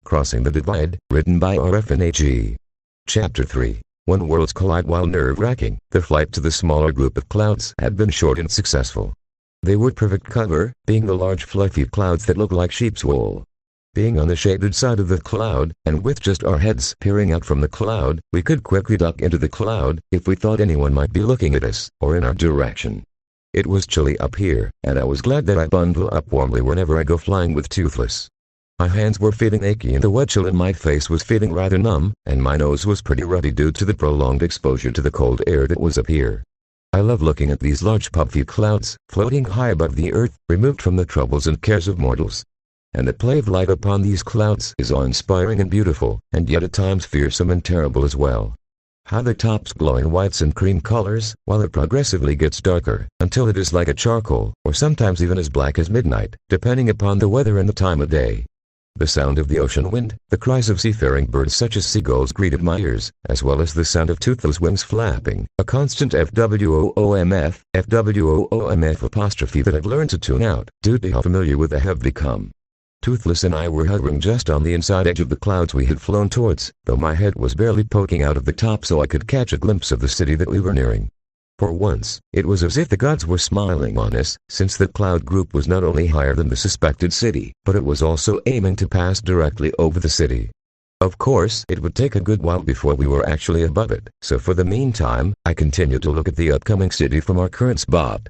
Crossing the Divide, written by RFNAG. Chapter 3. When worlds collide. While nerve-wracking, the flight to the smaller group of clouds had been short and successful. They were perfect cover, being the large fluffy clouds that look like sheep's wool. Being on the shaded side of the cloud, and with just our heads peering out from the cloud, we could quickly duck into the cloud if we thought anyone might be looking at us, or in our direction. It was chilly up here, and I was glad that I bundle up warmly whenever I go flying with Toothless. My hands were feeling achy and the wet chill in my face was feeling rather numb, and my nose was pretty ruddy due to the prolonged exposure to the cold air that was up here. I love looking at these large puffy clouds, floating high above the earth, removed from the troubles and cares of mortals. And the play of light upon these clouds is awe-inspiring and beautiful, and yet at times fearsome and terrible as well. How the tops glow in whites and cream colors, while it progressively gets darker, until it is like a charcoal, or sometimes even as black as midnight, depending upon the weather and the time of day. The sound of the ocean wind, the cries of seafaring birds such as seagulls greeted my ears, as well as the sound of Toothless wings flapping, a constant FWOOMF apostrophe that I've learned to tune out, due to how familiar with I have become. Toothless and I were hovering just on the inside edge of the clouds we had flown towards, though my head was barely poking out of the top so I could catch a glimpse of the city that we were nearing. For once, it was as if the gods were smiling on us, since the cloud group was not only higher than the suspected city, but it was also aiming to pass directly over the city. Of course, it would take a good while before we were actually above it, so for the meantime, I continued to look at the upcoming city from our current spot.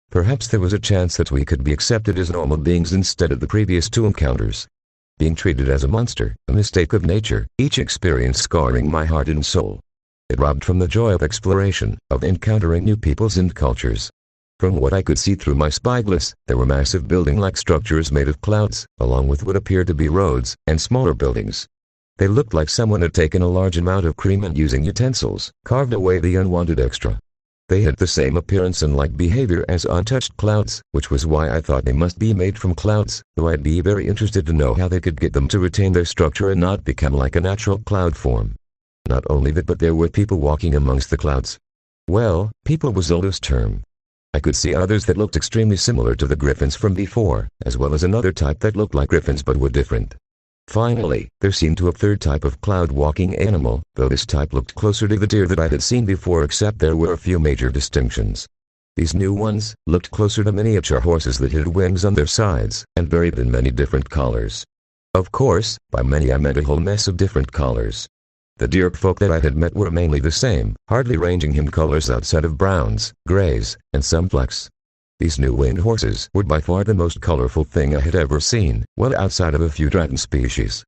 Perhaps there was a chance that we could be accepted as normal beings instead of the previous two encounters. Being treated as a monster, a mistake of nature, each experience scarring my heart and soul. It robbed from the joy of exploration, of encountering new peoples and cultures. From what I could see through my spyglass, there were massive building-like structures made of clouds, along with what appeared to be roads, and smaller buildings. They looked like someone had taken a large amount of cream and using utensils, carved away the unwanted extra. They had the same appearance and like behavior as untouched clouds, which was why I thought they must be made from clouds, though I'd be very interested to know how they could get them to retain their structure and not become like a natural cloud form. Not only that, but there were people walking amongst the clouds. Well, people was a loose term. I could see others that looked extremely similar to the griffins from before, as well as another type that looked like griffins but were different. Finally, there seemed to a third type of cloud-walking animal, though this type looked closer to the deer that I had seen before, except there were a few major distinctions. These new ones looked closer to miniature horses that had wings on their sides, and varied in many different colors. Of course, by many I meant a whole mess of different colors. The deer folk that I had met were mainly the same, hardly ranging in colors outside of browns, grays, and some blacks. These new winged horses were by far the most colorful thing I had ever seen, well outside of a few dragon species.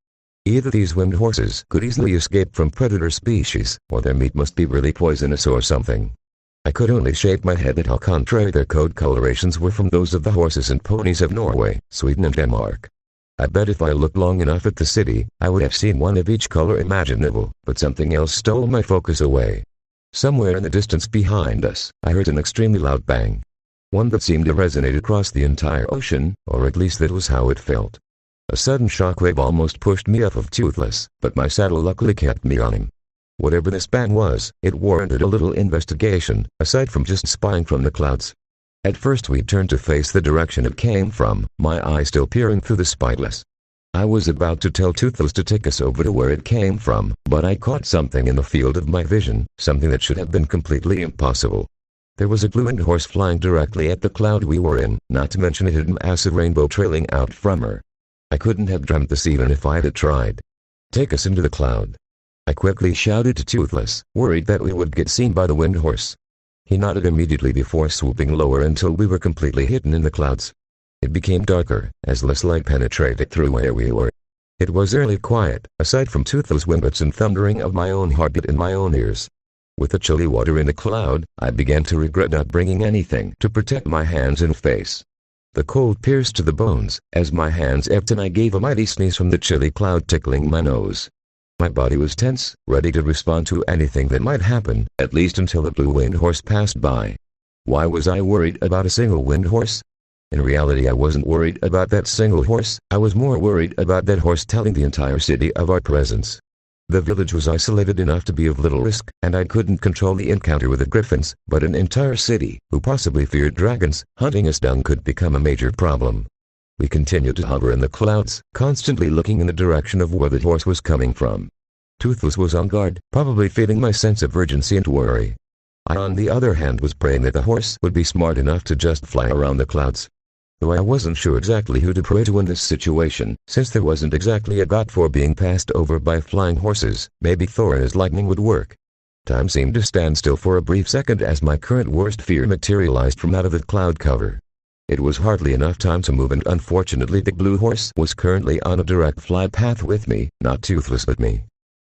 Either these winged horses could easily escape from predator species, or their meat must be really poisonous or something. I could only shake my head at how contrary their coat colorations were from those of the horses and ponies of Norway, Sweden and Denmark. I bet if I looked long enough at the city, I would have seen one of each color imaginable, but something else stole my focus away. Somewhere in the distance behind us, I heard an extremely loud bang. One that seemed to resonate across the entire ocean, or at least that was how it felt. A sudden shockwave almost pushed me off of Toothless, but my saddle luckily kept me on him. Whatever this bang was, it warranted a little investigation, aside from just spying from the clouds. At first we turned to face the direction it came from, my eye still peering through the spyglass. I was about to tell Toothless to take us over to where it came from, but I caught something in the field of my vision, something that should have been completely impossible. There was a blue-winged horse flying directly at the cloud we were in, not to mention it had a massive rainbow trailing out from her. I couldn't have dreamt this even if I had tried. Take us into the cloud. I quickly shouted to Toothless, worried that we would get seen by the winged horse. He nodded immediately before swooping lower until we were completely hidden in the clouds. It became darker, as less light penetrated through where we were. It was eerily quiet, aside from Toothless wingbeats and thundering of my own heartbeat in my own ears. With the chilly water in the cloud, I began to regret not bringing anything to protect my hands and face. The cold pierced to the bones, as my hands ebbed and I gave a mighty sneeze from the chilly cloud tickling my nose. My body was tense, ready to respond to anything that might happen, at least until the blue-winged horse passed by. Why was I worried about a single winged horse? In reality I wasn't worried about that single horse, I was more worried about that horse telling the entire city of our presence. The village was isolated enough to be of little risk, and I couldn't control the encounter with the griffins, but an entire city, who possibly feared dragons, hunting us down could become a major problem. We continued to hover in the clouds, constantly looking in the direction of where the horse was coming from. Toothless was on guard, probably feeding my sense of urgency and worry. I on the other hand was praying that the horse would be smart enough to just fly around the clouds. Though I wasn't sure exactly who to pray to in this situation, since there wasn't exactly a god for being passed over by flying horses, maybe Thor and his lightning would work. Time seemed to stand still for a brief second as my current worst fear materialized from out of the cloud cover. It was hardly enough time to move, and unfortunately the blue horse was currently on a direct flight path with me, not Toothless but me.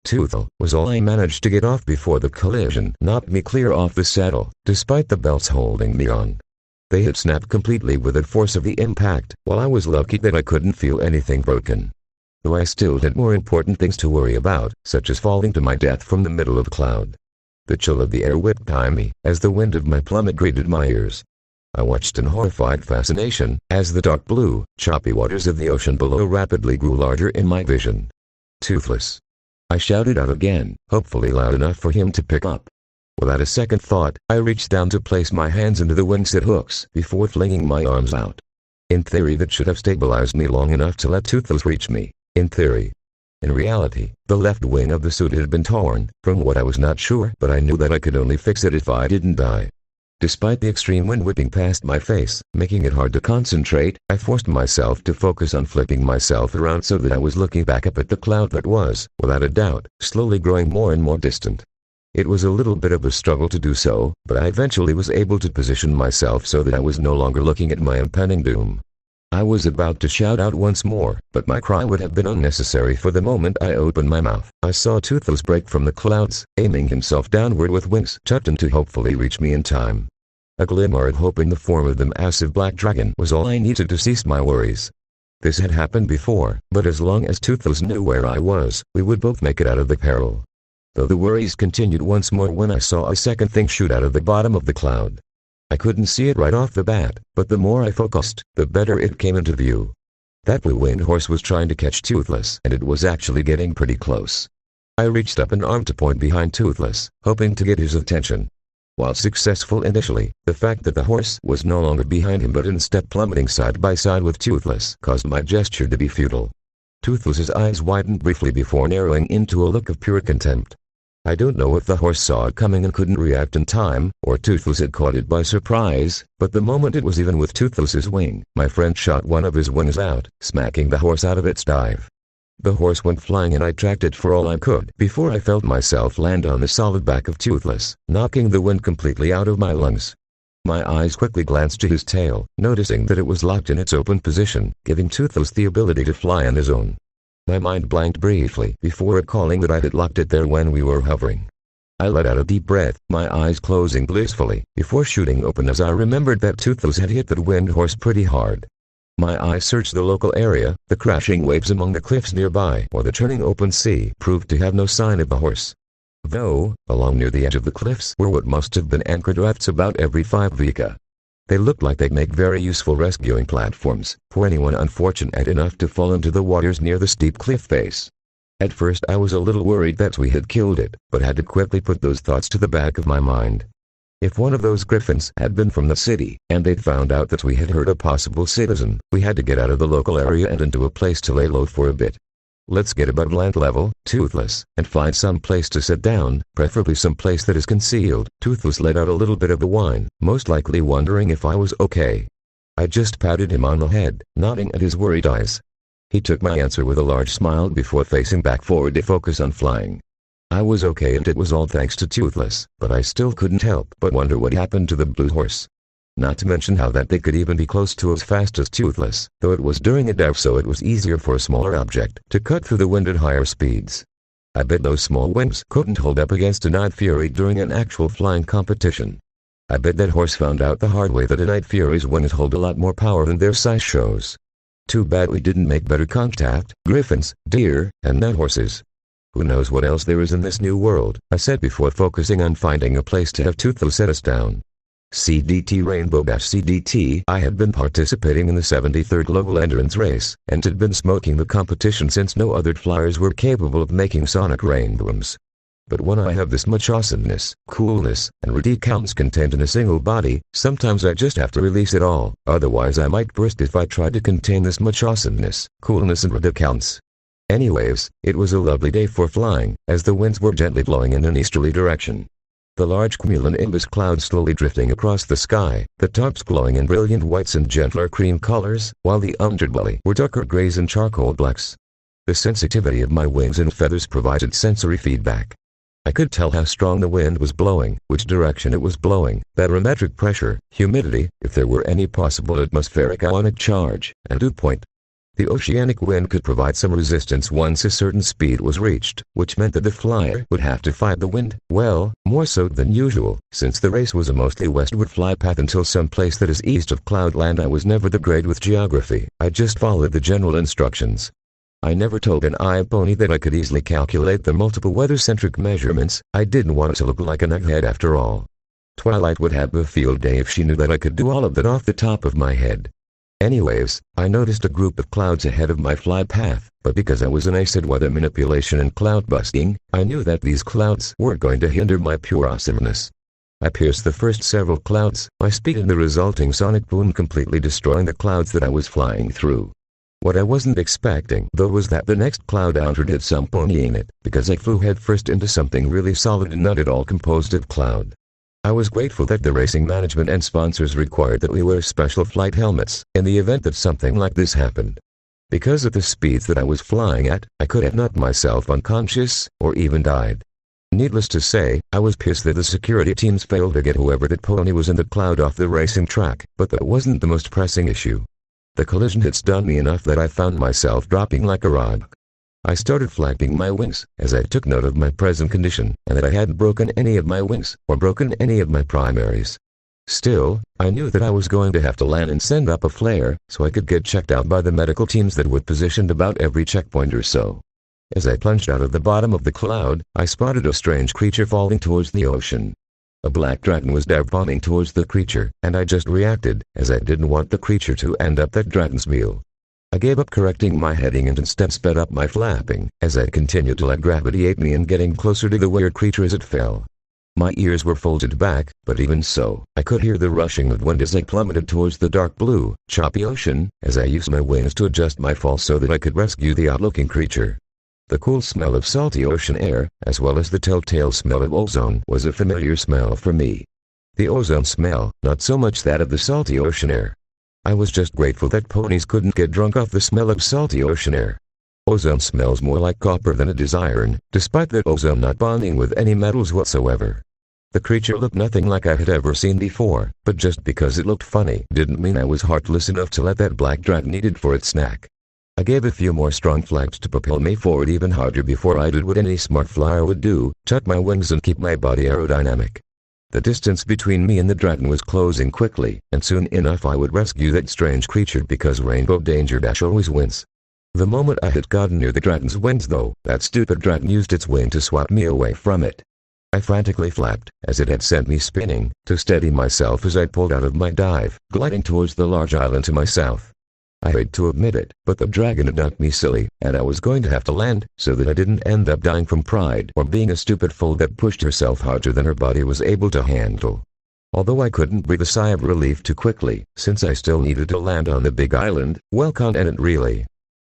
Toothless was all I managed to get off before the collision knocked me clear off the saddle, despite the belts holding me on. They had snapped completely with the force of the impact, while I was lucky that I couldn't feel anything broken. Though I still had more important things to worry about, such as falling to my death from the middle of a cloud. The chill of the air whipped by me, as the wind of my plummet greeted my ears. I watched in horrified fascination, as the dark blue, choppy waters of the ocean below rapidly grew larger in my vision. Toothless! I shouted out again, hopefully loud enough for him to pick up. Without a second thought, I reached down to place my hands into the wingset hooks before flinging my arms out. In theory that should have stabilized me long enough to let Toothless reach me, in theory. In reality, the left wing of the suit had been torn, from what I was not sure, but I knew that I could only fix it if I didn't die. Despite the extreme wind whipping past my face, making it hard to concentrate, I forced myself to focus on flipping myself around so that I was looking back up at the cloud that was, without a doubt, slowly growing more and more distant. It was a little bit of a struggle to do so, but I eventually was able to position myself so that I was no longer looking at my impending doom. I was about to shout out once more, but my cry would have been unnecessary, for the moment I opened my mouth, I saw Toothless break from the clouds, aiming himself downward with wings tucked in to hopefully reach me in time. A glimmer of hope in the form of the massive black dragon was all I needed to cease my worries. This had happened before, but as long as Toothless knew where I was, we would both make it out of the peril. Though the worries continued once more when I saw a second thing shoot out of the bottom of the cloud. I couldn't see it right off the bat, but the more I focused, the better it came into view. That blue-winged horse was trying to catch Toothless, and it was actually getting pretty close. I reached up an arm to point behind Toothless, hoping to get his attention. While successful initially, the fact that the horse was no longer behind him but instead plummeting side by side with Toothless caused my gesture to be futile. Toothless's eyes widened briefly before narrowing into a look of pure contempt. I don't know if the horse saw it coming and couldn't react in time, or Toothless had caught it by surprise, but the moment it was even with Toothless's wing, my friend shot one of his wings out, smacking the horse out of its dive. The horse went flying and I tracked it for all I could before I felt myself land on the solid back of Toothless, knocking the wind completely out of my lungs. My eyes quickly glanced to his tail, noticing that it was locked in its open position, giving Toothless the ability to fly on his own. My mind blanked briefly before recalling that I had locked it there when we were hovering. I let out a deep breath, my eyes closing blissfully, before shooting open as I remembered that Toothless had hit that winged horse pretty hard. My eyes searched the local area, the crashing waves among the cliffs nearby or the turning open sea proved to have no sign of the horse. Though, along near the edge of the cliffs were what must have been anchored rafts about every 5 vika. They looked like they'd make very useful rescuing platforms for anyone unfortunate enough to fall into the waters near the steep cliff face. At first I was a little worried that we had killed it, but had to quickly put those thoughts to the back of my mind. If one of those griffins had been from the city, and they'd found out that we had hurt a possible citizen, we had to get out of the local area and into a place to lay low for a bit. Let's get above land level, Toothless, and find some place to sit down, preferably some place that is concealed. Toothless let out a little bit of a whine, most likely wondering if I was okay. I just patted him on the head, nodding at his worried eyes. He took my answer with a large smile before facing back forward to focus on flying. I was okay and it was all thanks to Toothless, but I still couldn't help but wonder what happened to the blue horse. Not to mention how that they could even be close to as fast as Toothless, though it was during a dive so it was easier for a smaller object to cut through the wind at higher speeds. I bet those small wings couldn't hold up against a Night Fury during an actual flying competition. I bet that horse found out the hard way that a Night Fury's wings hold a lot more power than their size shows. Too bad we didn't make better contact, griffins, deer, and night horses. Who knows what else there is in this new world, I said before focusing on finding a place to have Toothless set us down. CDT Rainbow-CDT. I had been participating in the 73rd Global Endurance Race, and had been smoking the competition since no other flyers were capable of making sonic rainbows. But when I have this much awesomeness, coolness, and ridiculance contained in a single body, sometimes I just have to release it all, otherwise I might burst if I tried to contain this much awesomeness, coolness and ridiculance. Anyways, it was a lovely day for flying, as the winds were gently blowing in an easterly direction. The large cumulonimbus clouds slowly drifting across the sky, the tops glowing in brilliant whites and gentler cream colors, while the underbelly were darker grays and charcoal blacks. The sensitivity of my wings and feathers provided sensory feedback. I could tell how strong the wind was blowing, which direction it was blowing, barometric pressure, humidity, if there were any possible atmospheric ionic charge, and dew point. The oceanic wind could provide some resistance once a certain speed was reached, which meant that the flyer would have to fight the wind, well, more so than usual, since the race was a mostly westward fly path until some place that is east of Cloudland. I was never that great with geography, I just followed the general instructions. I never told an iPony that I could easily calculate the multiple weather-centric measurements. I didn't want to look like an egghead after all. Twilight would have a field day if she knew that I could do all of that off the top of my head. Anyways, I noticed a group of clouds ahead of my fly path, but because I was an ace at weather manipulation and cloud busting, I knew that these clouds weren't going to hinder my pure awesomeness. I pierced the first several clouds, my speed and the resulting sonic boom completely destroying the clouds that I was flying through. What I wasn't expecting though was that the next cloud outer had some pony in it, because I flew headfirst into something really solid and not at all composed of cloud. I was grateful that the racing management and sponsors required that we wear special flight helmets in the event that something like this happened. Because of the speeds that I was flying at, I could have knocked myself unconscious, or even died. Needless to say, I was pissed that the security teams failed to get whoever that pony was in the cloud off the racing track, but that wasn't the most pressing issue. The collision had stunned me enough that I found myself dropping like a rock. I started flapping my wings, as I took note of my present condition, and that I hadn't broken any of my wings, or broken any of my primaries. Still, I knew that I was going to have to land and send up a flare, so I could get checked out by the medical teams that were positioned about every checkpoint or so. As I plunged out of the bottom of the cloud, I spotted a strange creature falling towards the ocean. A black dragon was dive bombing towards the creature, and I just reacted, as I didn't want the creature to end up that dragon's meal. I gave up correcting my heading and instead sped up my flapping, as I continued to let gravity aid me in getting closer to the weird creature as it fell. My ears were folded back, but even so, I could hear the rushing of wind as I plummeted towards the dark blue, choppy ocean, as I used my wings to adjust my fall so that I could rescue the odd-looking creature. The cool smell of salty ocean air, as well as the telltale smell of ozone, was a familiar smell for me. The ozone smell, not so much that of the salty ocean air. I was just grateful that ponies couldn't get drunk off the smell of salty ocean air. Ozone smells more like copper than it is iron, despite that ozone not bonding with any metals whatsoever. The creature looked nothing like I had ever seen before, but just because it looked funny didn't mean I was heartless enough to let that black dragon eat it for its snack. I gave a few more strong flaps to propel me forward even harder before I did what any smart flyer would do, tuck my wings and keep my body aerodynamic. The distance between me and the dragon was closing quickly, and soon enough I would rescue that strange creature because Rainbow Danger Dash always wins. The moment I had gotten near the dragon's wings though, that stupid dragon used its wing to swat me away from it. I frantically flapped, as it had sent me spinning, to steady myself as I pulled out of my dive, gliding towards the large island to my south. I hate to admit it, but the dragon had knocked me silly, and I was going to have to land, so that I didn't end up dying from pride or being a stupid fool that pushed herself harder than her body was able to handle. Although I couldn't breathe a sigh of relief too quickly, since I still needed to land on the big island, well content really.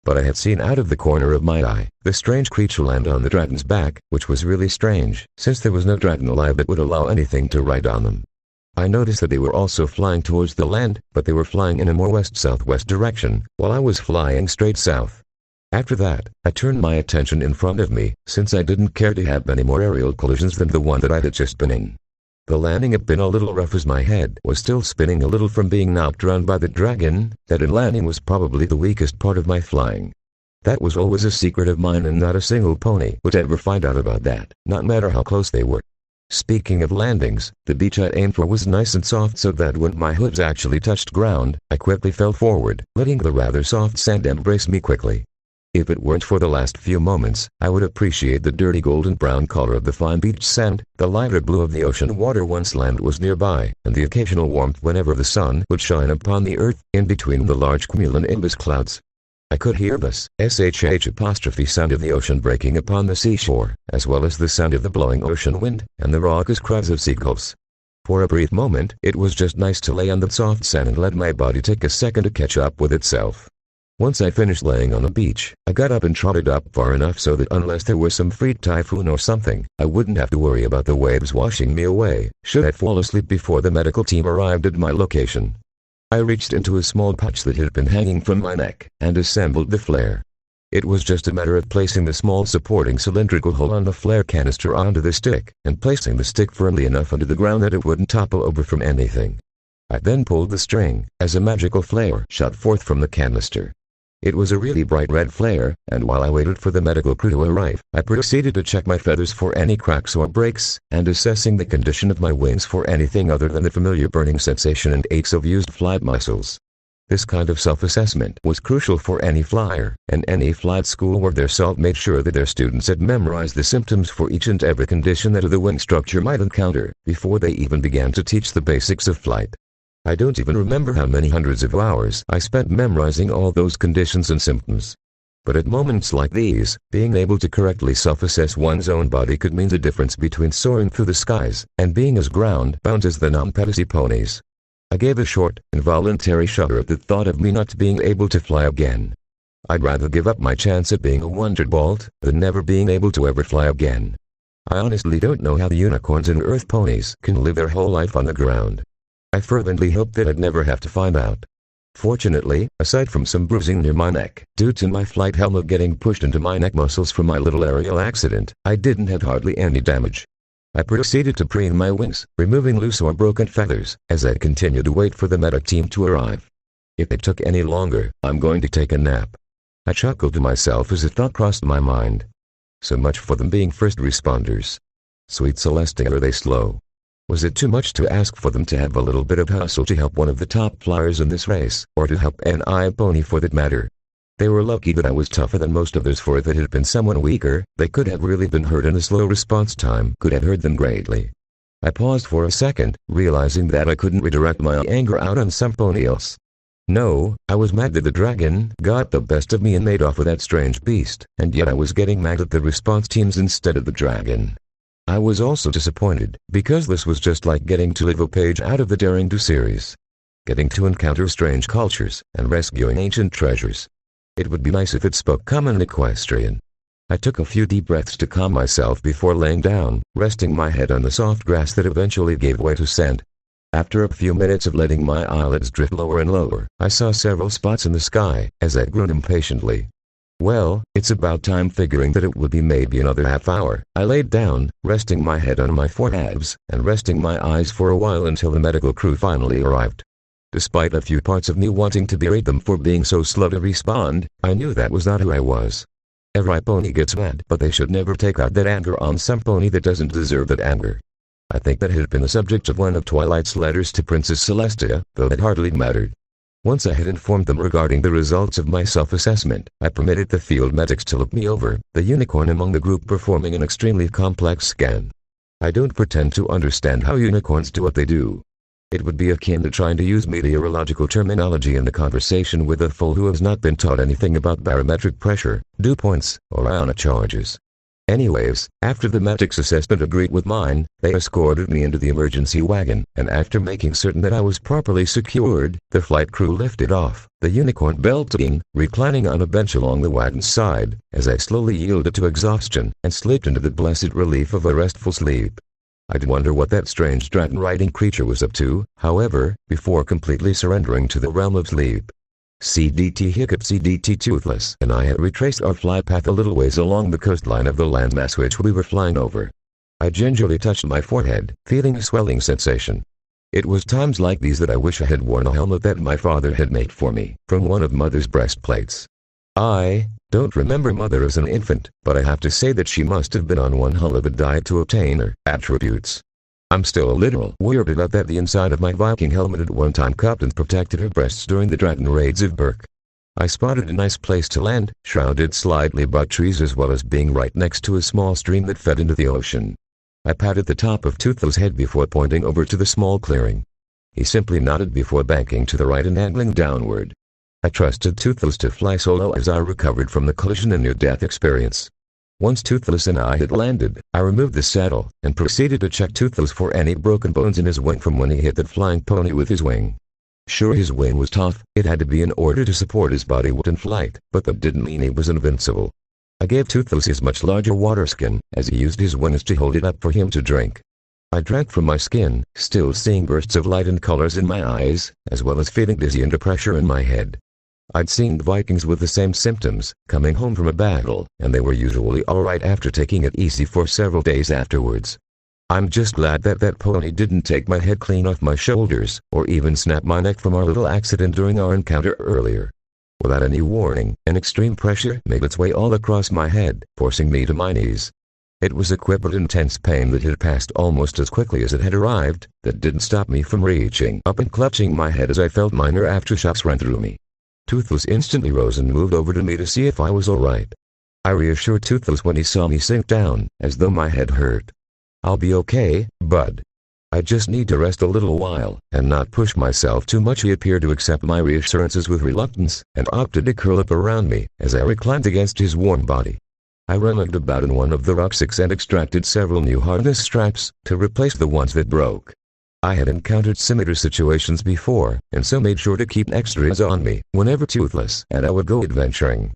But I had seen out of the corner of my eye, the strange creature land on the dragon's back, which was really strange, since there was no dragon alive that would allow anything to ride on them. I noticed that they were also flying towards the land, but they were flying in a more west-southwest direction, while I was flying straight south. After that, I turned my attention in front of me, since I didn't care to have any more aerial collisions than the one that I had just been in. The landing had been a little rough as my head was still spinning a little from being knocked around by the dragon. That in landing was probably the weakest part of my flying. That was always a secret of mine and not a single pony would ever find out about that, not matter how close they were. Speaking of landings, the beach I aimed for was nice and soft so that when my hooves actually touched ground, I quickly fell forward, letting the rather soft sand embrace me quickly. If it weren't for the last few moments, I would appreciate the dirty golden brown color of the fine beach sand, the lighter blue of the ocean water once land was nearby, and the occasional warmth whenever the sun would shine upon the earth, in between the large cumulonimbus clouds. I could hear the SHH' sound of the ocean breaking upon the seashore, as well as the sound of the blowing ocean wind, and the raucous cries of seagulls. For a brief moment, it was just nice to lay on the soft sand and let my body take a second to catch up with itself. Once I finished laying on the beach, I got up and trotted up far enough so that unless there was some freak typhoon or something, I wouldn't have to worry about the waves washing me away, should I fall asleep before the medical team arrived at my location. I reached into a small pouch that had been hanging from my neck, and assembled the flare. It was just a matter of placing the small supporting cylindrical hull on the flare canister onto the stick, and placing the stick firmly enough under the ground that it wouldn't topple over from anything. I then pulled the string, as a magical flare shot forth from the canister. It was a really bright red flare, and while I waited for the medical crew to arrive, I proceeded to check my feathers for any cracks or breaks, and assessing the condition of my wings for anything other than the familiar burning sensation and aches of used flight muscles. This kind of self-assessment was crucial for any flyer, and any flight school where their SALT made sure that their students had memorized the symptoms for each and every condition that the wing structure might encounter, before they even began to teach the basics of flight. I don't even remember how many hundreds of hours I spent memorizing all those conditions and symptoms. But at moments like these, being able to correctly self-assess one's own body could mean the difference between soaring through the skies and being as ground-bound as the non-pedesty ponies. I gave a short, involuntary shudder at the thought of me not being able to fly again. I'd rather give up my chance at being a wonderbolt than never being able to ever fly again. I honestly don't know how the unicorns and earth ponies can live their whole life on the ground. I fervently hoped that I'd never have to find out. Fortunately, aside from some bruising near my neck, due to my flight helmet getting pushed into my neck muscles from my little aerial accident, I didn't have hardly any damage. I proceeded to preen my wings, removing loose or broken feathers, as I continued to wait for the medic team to arrive. If it took any longer, I'm going to take a nap. I chuckled to myself as a thought crossed my mind. So much for them being first responders. Sweet Celestia, are they slow? Was it too much to ask for them to have a little bit of hustle to help one of the top flyers in this race, or to help an pony for that matter? They were lucky that I was tougher than most others, for if it had been someone weaker, they could have really been hurt, and a slow response time could have hurt them greatly. I paused for a second, realizing that I couldn't redirect my anger out on somebody else. No, I was mad that the dragon got the best of me and made off with that strange beast, and yet I was getting mad at the response teams instead of the dragon. I was also disappointed, because this was just like getting to live a page out of the Daring Do series. Getting to encounter strange cultures, and rescuing ancient treasures. It would be nice if it spoke common equestrian. I took a few deep breaths to calm myself before laying down, resting my head on the soft grass that eventually gave way to sand. After a few minutes of letting my eyelids drift lower and lower, I saw several spots in the sky, as I groaned impatiently. Well, it's about time, figuring that it would be maybe another half hour. I laid down, resting my head on my forearms, and resting my eyes for a while until the medical crew finally arrived. Despite a few parts of me wanting to berate them for being so slow to respond, I knew that was not who I was. Every pony gets mad, but they should never take out that anger on some pony that doesn't deserve that anger. I think that had been the subject of one of Twilight's letters to Princess Celestia, though that hardly mattered. Once I had informed them regarding the results of my self-assessment, I permitted the field medics to look me over, the unicorn among the group performing an extremely complex scan. I don't pretend to understand how unicorns do what they do. It would be akin to trying to use meteorological terminology in the conversation with a fool who has not been taught anything about barometric pressure, dew points, or ionic charges. Anyways, after the medics' assessment agreed with mine, they escorted me into the emergency wagon, and after making certain that I was properly secured, the flight crew lifted off, the unicorn belting, reclining on a bench along the wagon's side, as I slowly yielded to exhaustion, and slipped into the blessed relief of a restful sleep. I did wonder what that strange dragon-riding creature was up to, however, before completely surrendering to the realm of sleep. CDT Hiccup CDT Toothless and I had retraced our flight path a little ways along the coastline of the landmass which we were flying over. I gingerly touched my forehead, feeling a swelling sensation. It was times like these that I wish I had worn a helmet that my father had made for me, from one of Mother's breastplates. I don't remember Mother as an infant, but I have to say that she must have been on one hell of a diet to obtain her attributes. I'm still a little weirded out that the inside of my Viking helmet at one time cupped and protected her breasts during the dragon raids of Berk. I spotted a nice place to land, shrouded slightly by trees as well as being right next to a small stream that fed into the ocean. I patted the top of Toothless' head before pointing over to the small clearing. He simply nodded before banking to the right and angling downward. I trusted Toothless to fly solo as I recovered from the collision and near-death experience. Once Toothless and I had landed, I removed the saddle, and proceeded to check Toothless for any broken bones in his wing from when he hit that flying pony with his wing. Sure, his wing was tough, it had to be in order to support his body weight in flight, but that didn't mean he was invincible. I gave Toothless his much larger water skin, as he used his wings to hold it up for him to drink. I drank from my skin, still seeing bursts of light and colors in my eyes, as well as feeling dizzy and a pressure in my head. I'd seen Vikings with the same symptoms, coming home from a battle, and they were usually alright after taking it easy for several days afterwards. I'm just glad that pony didn't take my head clean off my shoulders, or even snap my neck from our little accident during our encounter earlier. Without any warning, an extreme pressure made its way all across my head, forcing me to my knees. It was a quick but intense pain that had passed almost as quickly as it had arrived, that didn't stop me from reaching up and clutching my head as I felt minor aftershocks run through me. Toothless instantly rose and moved over to me to see if I was alright. I reassured Toothless when he saw me sink down, as though my head hurt. "I'll be okay, bud. I just need to rest a little while, and not push myself too much." He appeared to accept my reassurances with reluctance, and opted to curl up around me, as I reclined against his warm body. I rummaged about in one of the rucksacks and extracted several new harness straps, to replace the ones that broke. I had encountered similar situations before, and so made sure to keep extras on me, whenever Toothless and I would go adventuring.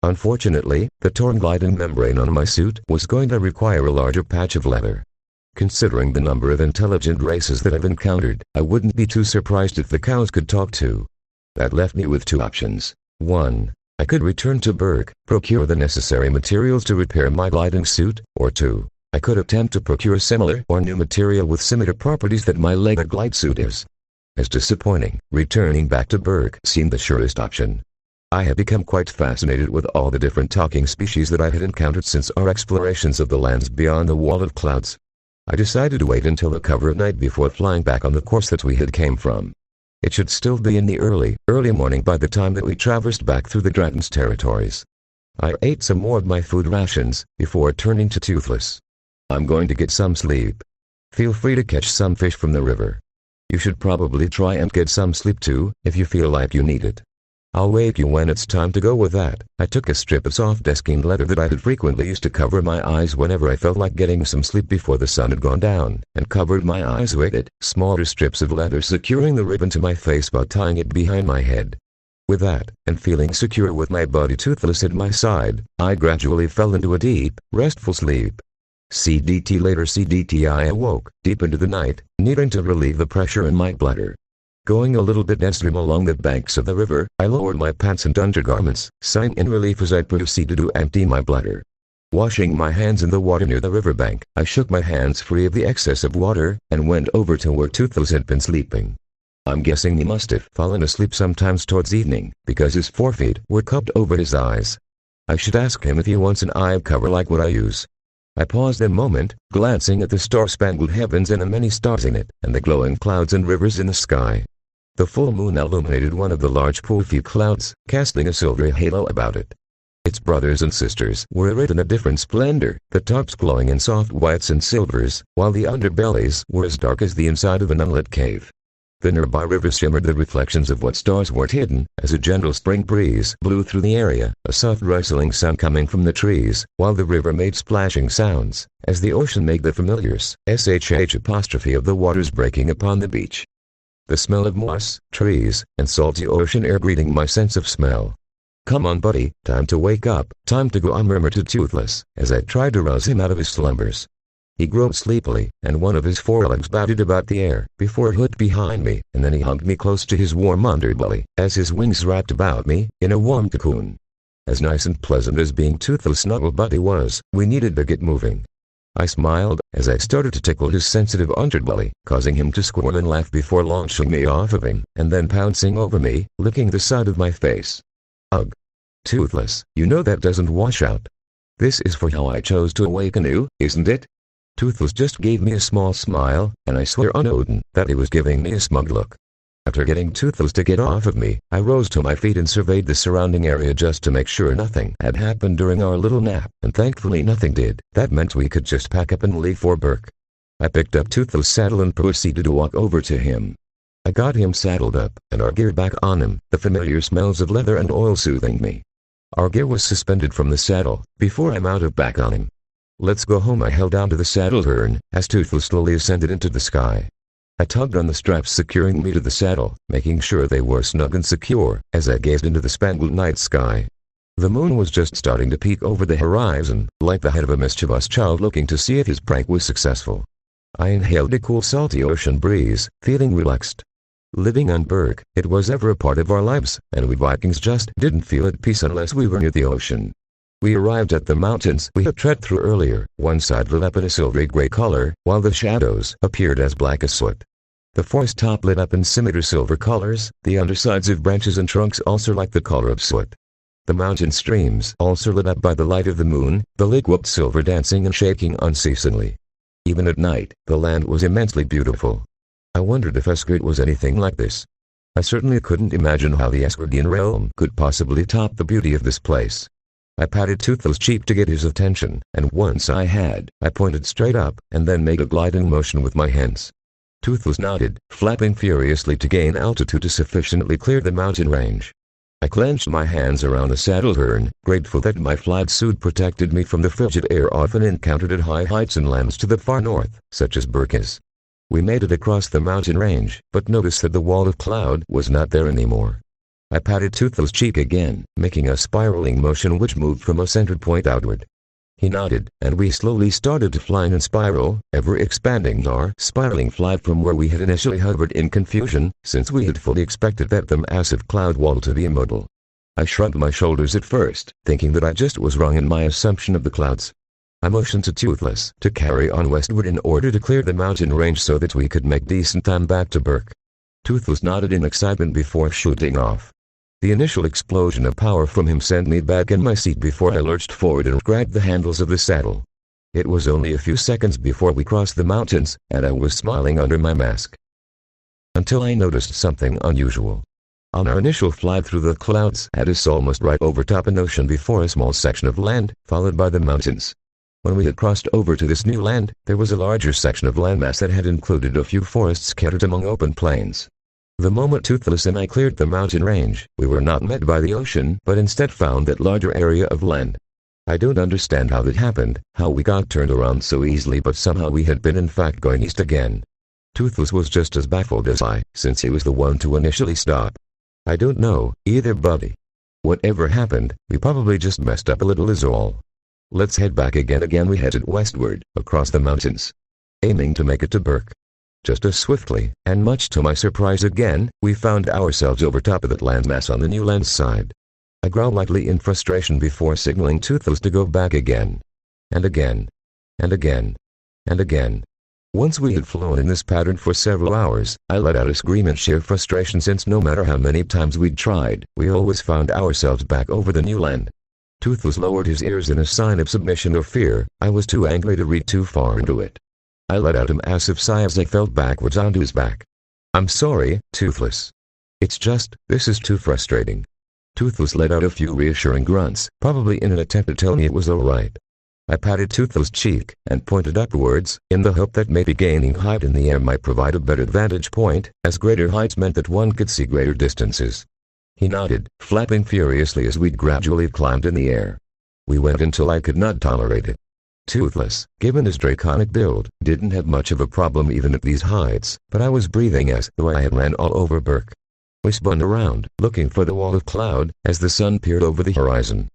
Unfortunately, the torn gliding membrane on my suit was going to require a larger patch of leather. Considering the number of intelligent races that I've encountered, I wouldn't be too surprised if the cows could talk too. That left me with two options. 1. I could return to Berg, procure the necessary materials to repair my gliding suit, or 2. I could attempt to procure similar or new material with similar properties that my Lego glide suit is. As disappointing, returning back to Berg seemed the surest option. I had become quite fascinated with all the different talking species that I had encountered since our explorations of the lands beyond the Wall of Clouds. I decided to wait until the cover of night before flying back on the course that we had came from. It should still be in the early morning by the time that we traversed back through the dragon's territories. I ate some more of my food rations, before turning to Toothless. "I'm going to get some sleep. Feel free to catch some fish from the river. You should probably try and get some sleep too, if you feel like you need it. I'll wake you when it's time to go." With that, I took a strip of soft desking leather that I had frequently used to cover my eyes whenever I felt like getting some sleep before the sun had gone down, and covered my eyes with it, smaller strips of leather securing the ribbon to my face by tying it behind my head. With that, and feeling secure with my buddy Toothless at my side, I gradually fell into a deep, restful sleep. CDT I awoke, deep into the night, needing to relieve the pressure in my bladder. Going a little bit downstream along the banks of the river, I lowered my pants and undergarments, sighing in relief as I proceeded to empty my bladder. Washing my hands in the water near the riverbank, I shook my hands free of the excess of water, and went over to where Toothless had been sleeping. I'm guessing he must have fallen asleep sometimes towards evening, because his forefeet were cupped over his eyes. I should ask him if he wants an eye cover like what I use. I paused a moment, glancing at the star-spangled heavens and the many stars in it, and the glowing clouds and rivers in the sky. The full moon illuminated one of the large poofy clouds, casting a silvery halo about it. Its brothers and sisters were arrayed in a different splendor, the tops glowing in soft whites and silvers, while the underbellies were as dark as the inside of an unlit cave. The nearby river shimmered the reflections of what stars weren't hidden, as a gentle spring breeze blew through the area, a soft rustling sound coming from the trees, while the river made splashing sounds, as the ocean made the familiar shh of the waters breaking upon the beach. The smell of moss, trees, and salty ocean air greeting my sense of smell. "Come on buddy, time to wake up, time to go," I murmured to Toothless, as I tried to rouse him out of his slumbers. He groaned sleepily, and one of his forelegs batted about the air, before it hooked behind me, and then he hugged me close to his warm underbelly, as his wings wrapped about me, in a warm cocoon. As nice and pleasant as being Toothless' snuggle buddy was, we needed to get moving. I smiled, as I started to tickle his sensitive underbelly, causing him to squirm and laugh before launching me off of him, and then pouncing over me, licking the side of my face. "Ugh. Toothless, you know that doesn't wash out. This is for how I chose to awaken you, isn't it?" Toothless just gave me a small smile, and I swear on Odin that he was giving me a smug look. After getting Toothless to get off of me, I rose to my feet and surveyed the surrounding area just to make sure nothing had happened during our little nap, and thankfully nothing did. That meant we could just pack up and leave for Berk. I picked up Toothless' saddle and proceeded to walk over to him. I got him saddled up, and our gear back on him, the familiar smells of leather and oil soothing me. Our gear was suspended from the saddle, before I mounted back on him. "Let's go home," I held onto the saddle horn, as Toothless slowly ascended into the sky. I tugged on the straps securing me to the saddle, making sure they were snug and secure, as I gazed into the spangled night sky. The moon was just starting to peek over the horizon, like the head of a mischievous child looking to see if his prank was successful. I inhaled the cool salty ocean breeze, feeling relaxed. Living on Berk, it was ever a part of our lives, and we Vikings just didn't feel at peace unless we were near the ocean. We arrived at the mountains we had tread through earlier. One side lit up in a silvery gray color, while the shadows appeared as black as soot. The forest top lit up in similar silver colors, the undersides of branches and trunks also like the color of soot. The mountain streams also lit up by the light of the moon, the liquid silver dancing and shaking unceasingly. Even at night, the land was immensely beautiful. I wondered if Asgard was anything like this. I certainly couldn't imagine how the Asgardian realm could possibly top the beauty of this place. I patted Toothless' cheek to get his attention, and once I had, I pointed straight up, and then made a gliding motion with my hands. Toothless nodded, flapping furiously to gain altitude to sufficiently clear the mountain range. I clenched my hands around the saddle horn, grateful that my flight suit protected me from the frigid air often encountered at high heights in lands to the far north, such as Berkis. We made it across the mountain range, but noticed that the wall of cloud was not there anymore. I patted Toothless' cheek again, making a spiraling motion which moved from a centered point outward. He nodded, and we slowly started to fly in a spiral, ever expanding our spiraling flight from where we had initially hovered in confusion, since we had fully expected that the massive cloud wall to be immobile. I shrugged my shoulders at first, thinking that I just was wrong in my assumption of the clouds. I motioned to Toothless to carry on westward in order to clear the mountain range so that we could make decent time back to Berk. Toothless nodded in excitement before shooting off. The initial explosion of power from him sent me back in my seat before I lurched forward and grabbed the handles of the saddle. It was only a few seconds before we crossed the mountains, and I was smiling under my mask. Until I noticed something unusual. On our initial flight through the clouds had us almost right over top an ocean before a small section of land, followed by the mountains. When we had crossed over to this new land, there was a larger section of landmass that had included a few forests scattered among open plains. The moment Toothless and I cleared the mountain range, we were not met by the ocean, but instead found that larger area of land. I don't understand how that happened, how we got turned around so easily, but somehow we had been in fact going east again. Toothless was just as baffled as I, since he was the one to initially stop. I don't know, either buddy. Whatever happened, we probably just messed up a little is all. Let's head back again. We headed westward, across the mountains, aiming to make it to Berk. Just as swiftly, and much to my surprise again, we found ourselves over top of that landmass on the new land side. I growled lightly in frustration before signaling Toothless to go back again. And again. And again. And again. Once we had flown in this pattern for several hours, I let out a scream in sheer frustration since no matter how many times we'd tried, we always found ourselves back over the new land. Toothless lowered his ears in a sign of submission or fear. I was too angry to read too far into it. I let out a massive sigh as I fell backwards onto his back. "I'm sorry, Toothless. It's just, this is too frustrating." Toothless let out a few reassuring grunts, probably in an attempt to tell me it was alright. I patted Toothless' cheek, and pointed upwards, in the hope that maybe gaining height in the air might provide a better vantage point, as greater heights meant that one could see greater distances. He nodded, flapping furiously as we gradually climbed in the air. We went until I could not tolerate it. Toothless, given his draconic build, didn't have much of a problem even at these heights, but I was breathing as though I had ran all over Berk. We spun around, looking for the wall of cloud, as the sun peered over the horizon.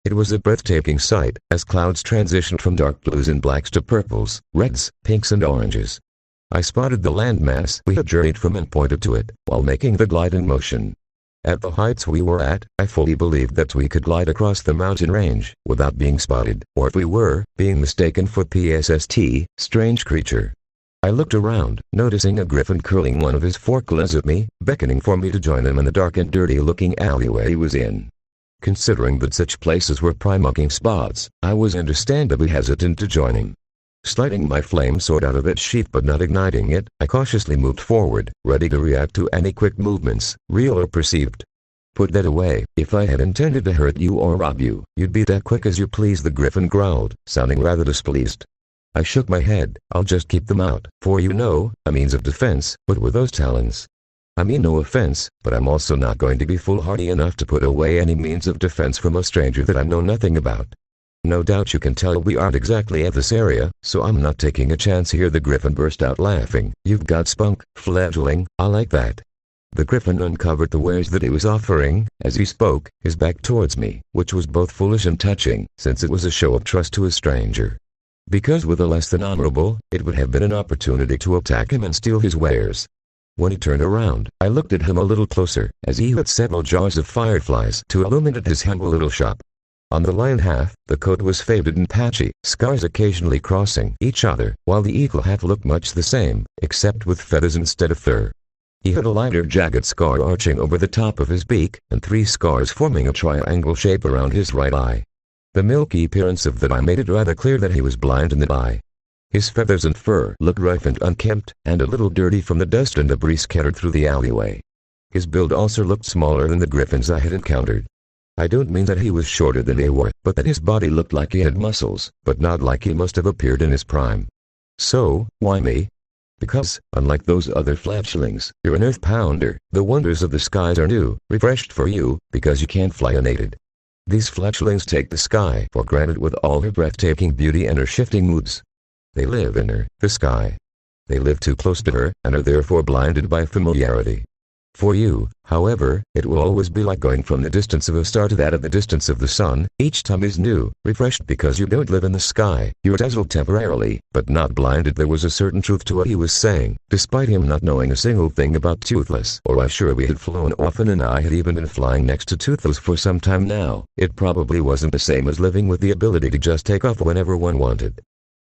It was a breathtaking sight, as clouds transitioned from dark blues and blacks to purples, reds, pinks and oranges. I spotted the landmass we had journeyed from and pointed to it, while making the gliding motion. At the heights we were at, I fully believed that we could glide across the mountain range, without being spotted, or if we were, being mistaken for PSST, strange creature. I looked around, noticing a griffin curling one of his forklifts at me, beckoning for me to join him in the dark and dirty-looking alleyway he was in. Considering that such places were prime mucking spots, I was understandably hesitant to join him. Sliding my flame sword out of its sheath but not igniting it, I cautiously moved forward, ready to react to any quick movements, real or perceived. "Put that away. If I had intended to hurt you or rob you, you'd be that quick as you please," the griffin growled, sounding rather displeased. I shook my head. "I'll just keep them out, for a means of defense, but with those talons." I mean no offense, but I'm also not going to be foolhardy enough to put away any means of defense from a stranger that I know nothing about. No doubt you can tell we aren't exactly at this area, so I'm not taking a chance here. The Griffin burst out laughing. You've got spunk, fledgling, I like that. The Griffin uncovered the wares that he was offering, as he spoke, his back towards me, which was both foolish and touching, since it was a show of trust to a stranger. Because with a less than honorable, it would have been an opportunity to attack him and steal his wares. When he turned around, I looked at him a little closer, as he had several jars of fireflies to illuminate his humble little shop. On the lion half, the coat was faded and patchy, scars occasionally crossing each other, while the eagle half looked much the same, except with feathers instead of fur. He had a lighter jagged scar arching over the top of his beak, and 3 scars forming a triangle shape around his right eye. The milky appearance of that eye made it rather clear that he was blind in that eye. His feathers and fur looked rough and unkempt, and a little dirty from the dust and debris scattered through the alleyway. His build also looked smaller than the griffins I had encountered. I don't mean that he was shorter than they were, but that his body looked like he had muscles, but not like he must have appeared in his prime. So, why me? Because, unlike those other fledglings, you're an earth pounder. The wonders of the skies are new, refreshed for you, because you can't fly unaided. These fledglings take the sky for granted with all her breathtaking beauty and her shifting moods. They live in her, the sky. They live too close to her, and are therefore blinded by familiarity. For you, however, it will always be like going from the distance of a star to that of the distance of the sun. Each time is new, refreshed because you don't live in the sky. You're dazzled temporarily, but not blinded. There was a certain truth to what he was saying, despite him not knowing a single thing about Toothless. Or I'm sure we had flown often and I had even been flying next to Toothless for some time now. It probably wasn't the same as living with the ability to just take off whenever one wanted.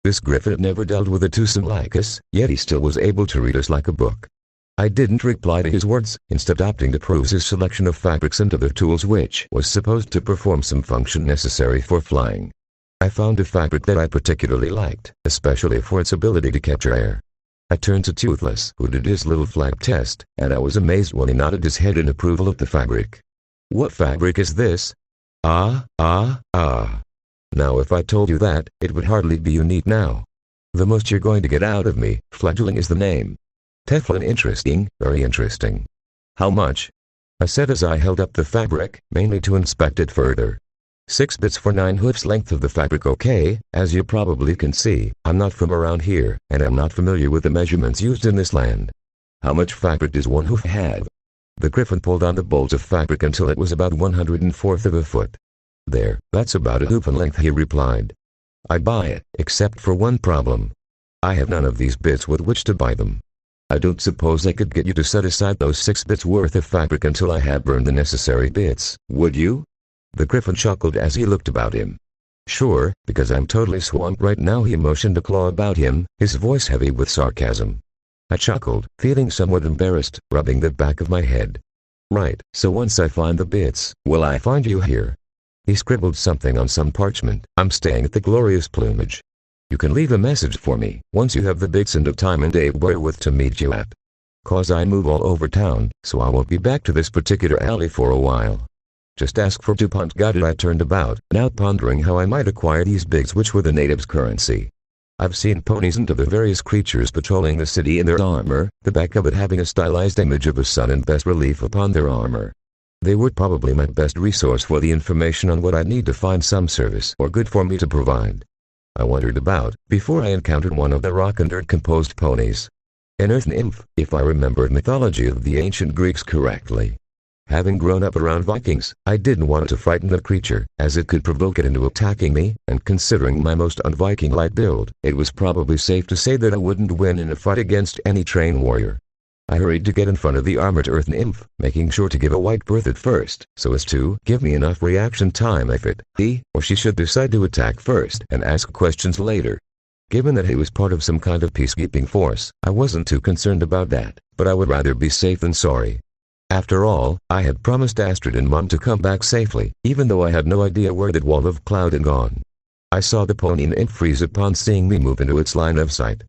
This Griffin never dealt with a twosome like us, yet he still was able to read us like a book. I didn't reply to his words, instead opting to peruse his selection of fabrics and other tools which was supposed to perform some function necessary for flying. I found a fabric that I particularly liked, especially for its ability to capture air. I turned to Toothless, who did his little flag test, and I was amazed when he nodded his head in approval of the fabric. What fabric is this? Ah. Now if I told you that, it would hardly be unique now. The most you're going to get out of me, fledgling, is the name. Teflon. Interesting, very interesting. How much? I said as I held up the fabric, mainly to inspect it further. 6 bits for 9 hoofs length of the fabric. Okay, as you probably can see, I'm not from around here, and I'm not familiar with the measurements used in this land. How much fabric does 1 hoof have? The Griffin pulled on the bolt of fabric until it was about 1/104 of a foot. There, that's about a hoof in length, he replied. I'd buy it, except for one problem. I have none of these bits with which to buy them. I don't suppose I could get you to set aside those 6 bits worth of fabric until I had burned the necessary bits, would you? The Griffin chuckled as he looked about him. Sure, because I'm totally swamped right now. He motioned a claw about him, his voice heavy with sarcasm. I chuckled, feeling somewhat embarrassed, rubbing the back of my head. Right, so once I find the bits, will I find you here? He scribbled something on some parchment. I'm staying at the Glorious Plumage. You can leave a message for me, once you have the bits and a time and date wherewith to meet you at. 'Cause I move all over town, so I won't be back to this particular alley for a while. Just ask for DuPont. Got it. I turned about, now pondering how I might acquire these bigs which were the natives' currency. I've seen ponies and other various creatures patrolling the city in their armor, the back of it having a stylized image of a sun in best relief upon their armor. They were probably my best resource for the information on what I'd need to find some service or good for me to provide. I wandered about, before I encountered one of the rock and dirt composed ponies. An earth nymph, if I remembered mythology of the ancient Greeks correctly. Having grown up around Vikings, I didn't want to frighten the creature, as it could provoke it into attacking me, and considering my most un-Viking-like build, it was probably safe to say that I wouldn't win in a fight against any trained warrior. I hurried to get in front of the armored earth nymph, making sure to give a wide berth at first, so as to give me enough reaction time if he or she should decide to attack first and ask questions later. Given that he was part of some kind of peacekeeping force, I wasn't too concerned about that, but I would rather be safe than sorry. After all, I had promised Astrid and Mom to come back safely, even though I had no idea where that wall of cloud had gone. I saw the pony nymph freeze upon seeing me move into its line of sight.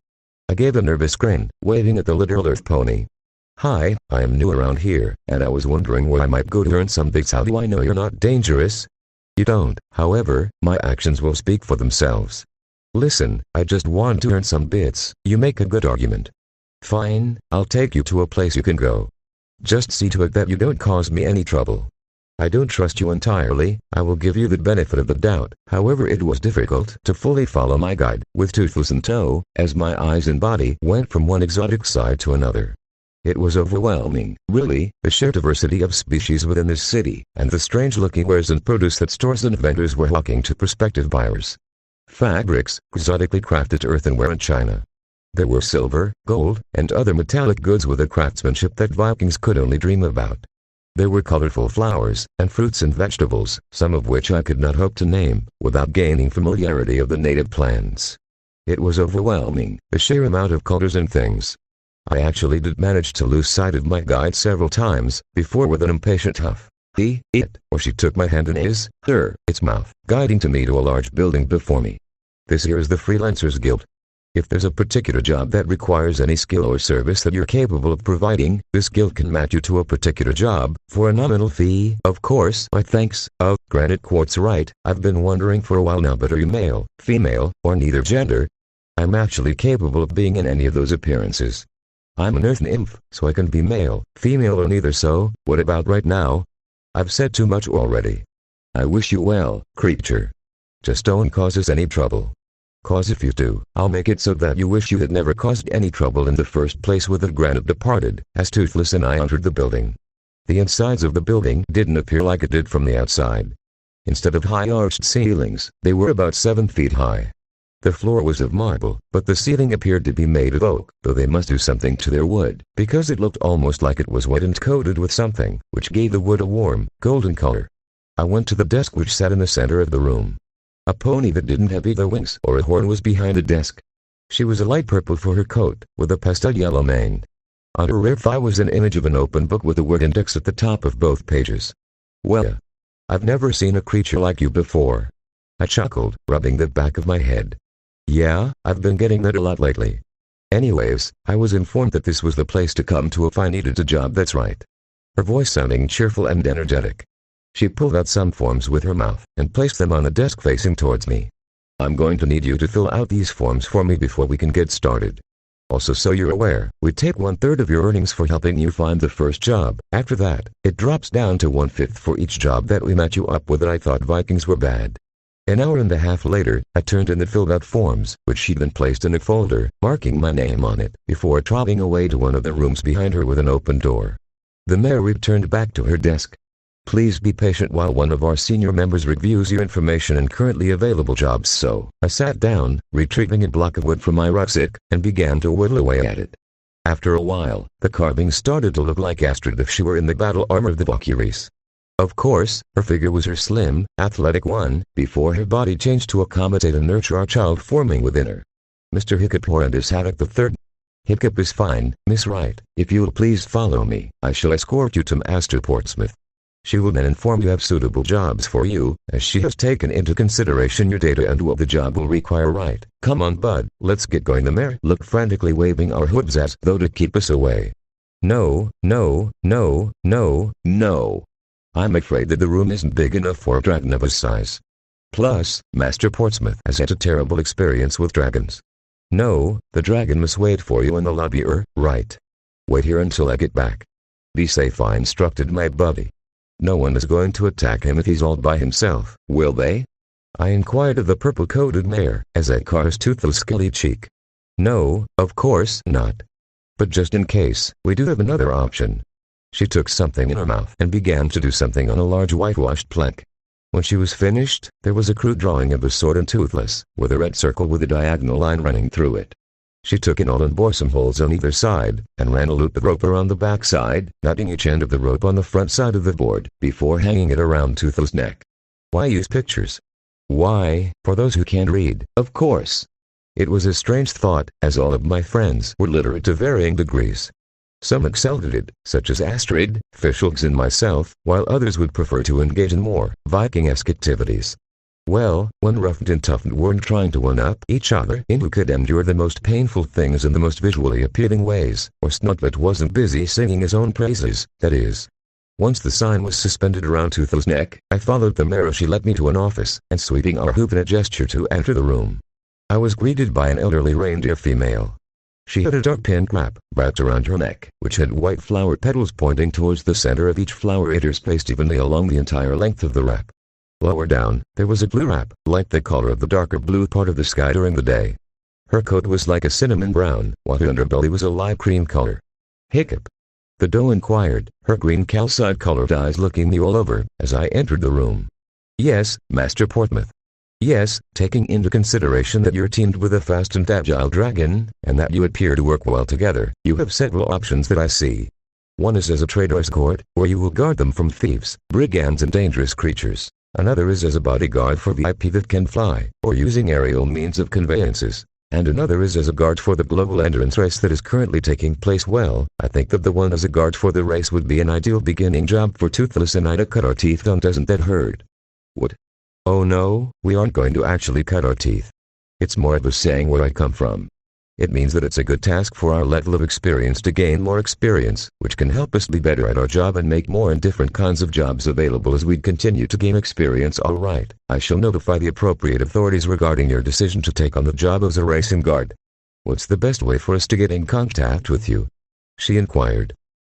I gave a nervous grin, waving at the literal earth pony. Hi, I am new around here, and I was wondering where I might go to earn some bits. How do I know you're not dangerous? You don't, however, my actions will speak for themselves. Listen, I just want to earn some bits. You make a good argument. Fine, I'll take you to a place you can go. Just see to it that you don't cause me any trouble. I don't trust you entirely. I will give you the benefit of the doubt. However, it was difficult to fully follow my guide, with Toothless in tow, as my eyes and body went from one exotic side to another. It was overwhelming, really, the sheer diversity of species within this city, and the strange-looking wares and produce that stores and vendors were hawking to prospective buyers. Fabrics, exotically crafted earthenware and china. There were silver, gold, and other metallic goods with a craftsmanship that Vikings could only dream about. There were colorful flowers, and fruits and vegetables, some of which I could not hope to name, without gaining familiarity of the native plants. It was overwhelming, the sheer amount of colors and things. I actually did manage to lose sight of my guide several times, before with an impatient huff, or she took my hand in its mouth, guiding to me to a large building before me. This here is the Freelancers Guild. If there's a particular job that requires any skill or service that you're capable of providing, this guild can match you to a particular job, for a nominal fee. Of course, my thanks. Granite Quartz, right? I've been wondering for a while now, but are you male, female, or neither gender? I'm actually capable of being in any of those appearances. I'm an earth nymph, so I can be male, female, or neither. So, what about right now? I've said too much already. I wish you well, creature. Just don't cause us any trouble. Cause if you do, I'll make it so that you wish you had never caused any trouble in the first place. With it, Granite departed, as Toothless and I entered the building. The insides of the building didn't appear like it did from the outside. Instead of high arched ceilings, they were about 7 feet high. The floor was of marble, but the ceiling appeared to be made of oak, though they must do something to their wood, because it looked almost like it was wet and coated with something, which gave the wood a warm, golden color. I went to the desk which sat in the center of the room. A pony that didn't have either wings or a horn was behind the desk. She was a light purple for her coat, with a pastel yellow mane. On her rear thigh was an image of an open book with the word index at the top of both pages. Well, I've never seen a creature like you before. I chuckled, rubbing the back of my head. Yeah, I've been getting that a lot lately. Anyways, I was informed that this was the place to come to if I needed a job that's right. Her voice sounding cheerful and energetic. She pulled out some forms with her mouth, and placed them on the desk facing towards me. I'm going to need you to fill out these forms for me before we can get started. Also, so you're aware, we take 1/3 of your earnings for helping you find the first job. After that, it drops down to 1/5 for each job that we match you up with. I thought Vikings were bad. An hour and a half later, I turned in the filled out forms, which she'd been placed in a folder, marking my name on it, before trotting away to one of the rooms behind her with an open door. The mayor returned back to her desk. Please be patient while one of our senior members reviews your information and currently available jobs. So, I sat down, retrieving a block of wood from my rucksack, and began to whittle away at it. After a while, the carving started to look like Astrid if she were in the battle armor of the Valkyries. Of course, her figure was her slim, athletic one, before her body changed to accommodate and nurture our child forming within her. Mr. Hiccup Horrendous Haddock III. Hiccup is fine, Miss Wright. If you'll please follow me, I shall escort you to Master Portsmouth. She will then inform you of suitable jobs for you, as she has taken into consideration your data and what the job will require. Right, come on bud, let's get going. The mayor looked frantically, waving our hoods as though to keep us away. No, no, no, no, no. I'm afraid that the room isn't big enough for a dragon of his size. Plus, Master Portsmouth has had a terrible experience with dragons. No, the dragon must wait for you in the lobby. Right. Wait here until I get back. Be safe, I instructed my buddy. No one is going to attack him if he's all by himself, will they? I inquired of the purple-coated mayor, as I caressed Toothless' scaly cheek. No, of course not. But just in case, we do have another option. She took something in her mouth and began to do something on a large whitewashed plank. When she was finished, there was a crude drawing of a sword and Toothless, with a red circle with a diagonal line running through it. She took it all and bore some holes on either side, and ran a loop of rope around the back side, knotting each end of the rope on the front side of the board, before hanging it around Toothless' neck. Why use pictures? Why, for those who can't read, of course. It was a strange thought, as all of my friends were literate to varying degrees. Some excelled at it, such as Astrid, Fischelks and myself, while others would prefer to engage in more Viking-esque activities. Well, when rough and tough weren't trying to one-up each other in who could endure the most painful things in the most visually appealing ways, or Snugglet wasn't busy singing his own praises, that is. Once the sign was suspended around Toothless' neck, I followed the mayor as she led me to an office, and sweeping our hoop in a gesture to enter the room. I was greeted by an elderly reindeer female. She had a dark pink wrap wrapped around her neck, which had white flower petals pointing towards the center of each flower interspaced evenly along the entire length of the wrap. Lower down, there was a blue wrap, like the color of the darker blue part of the sky during the day. Her coat was like a cinnamon brown, while her underbelly was a light cream color. Hiccup. The doe inquired, her green calcite-colored eyes looking me all over, as I entered the room. Yes, Master Portsmouth. Yes, taking into consideration that you're teamed with a fast and agile dragon, and that you appear to work well together, you have several options that I see. One is as a trader escort, where you will guard them from thieves, brigands and dangerous creatures. Another is as a bodyguard for VIP that can fly, or using aerial means of conveyances. And another is as a guard for the global endurance race that is currently taking place. Well, I think that the one as a guard for the race would be an ideal beginning job for Toothless and I to cut our teeth on. Doesn't that hurt? What? Oh no, we aren't going to actually cut our teeth. It's more of a saying where I come from. It means that it's a good task for our level of experience to gain more experience, which can help us be better at our job and make more and different kinds of jobs available as we continue to gain experience. Alright, I shall notify the appropriate authorities regarding your decision to take on the job as a racing guard. What's the best way for us to get in contact with you? She inquired.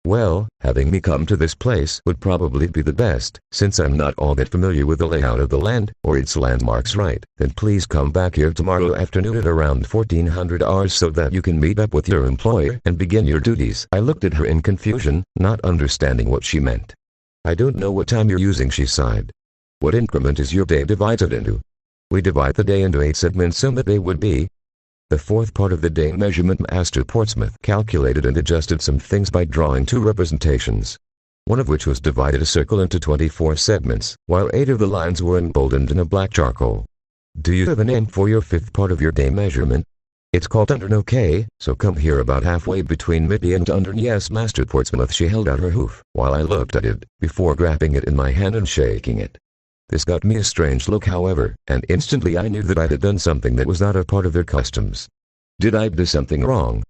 Well, having me come to this place would probably be the best, since I'm not all that familiar with the layout of the land, or its landmarks. Right, then please come back here tomorrow afternoon at around 1400 hours so that you can meet up with your employer and begin your duties. I looked at her in confusion, not understanding what she meant. I don't know what time you're using, she sighed. What increment is your day divided into? We divide the day into 8 segments so that they would be the fourth part of the day measurement. Master Portsmouth calculated and adjusted some things by drawing 2 representations, one of which was divided a circle into 24 segments, while 8 of the lines were emboldened in a black charcoal. Do you have a name for your 5th part of your day measurement? It's called Undern. Okay, so come here about halfway between Midday and Undern. Yes, Master Portsmouth. She held out her hoof, while I looked at it, before grabbing it in my hand and shaking it. This got me a strange look, however, and instantly I knew that I had done something that was not a part of their customs. Did I do something wrong?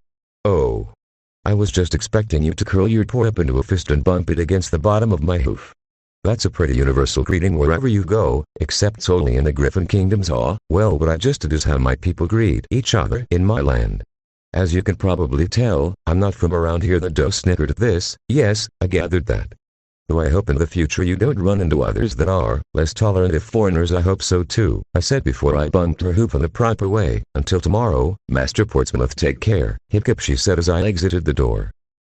Oh. I was just expecting you to curl your paw up into a fist and bump it against the bottom of my hoof. That's a pretty universal greeting wherever you go, except solely in the Griffin Kingdoms. Well, what I just did is how my people greet each other in my land. As you can probably tell, I'm not from around here. The doe snickered at this. Yes, I gathered that. Though I hope in the future you don't run into others that are less tolerant of foreigners. I hope so too, I said before I bumped her hoof in the proper way. Until tomorrow, Master Portsmouth. Take care. Hiccup, she said as I exited the door.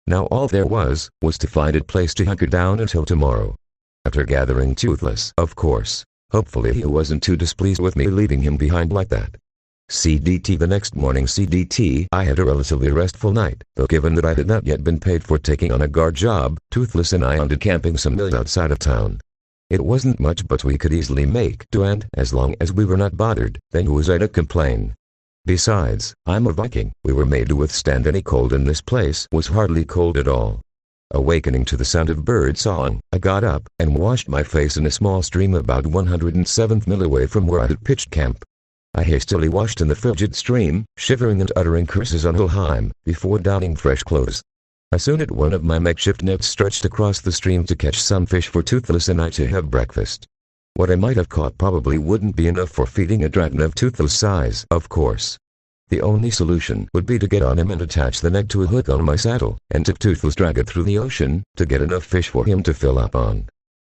Now all there was to find a place to hunker down until tomorrow. After gathering Toothless, of course. Hopefully he wasn't too displeased with me leaving him behind like that. CDT. The next morning. CDT. I had a relatively restful night, though given that I had not yet been paid for taking on a guard job, Toothless and I ended camping some miles outside of town. It wasn't much, but we could easily make do, and as long as we were not bothered, then who was I to complain? Besides, I'm a Viking. We were made to withstand any cold, and this place was hardly cold at all. Awakening to the sound of bird song, I got up and washed my face in a small stream about 107th mile away from where I had pitched camp. I hastily washed in the frigid stream, shivering and uttering curses on Helheim, before donning fresh clothes. I soon had one of my makeshift nets stretched across the stream to catch some fish for Toothless and I to have breakfast. What I might have caught probably wouldn't be enough for feeding a dragon of Toothless size, of course. The only solution would be to get on him and attach the net to a hook on my saddle, and to Toothless drag it through the ocean, to get enough fish for him to fill up on.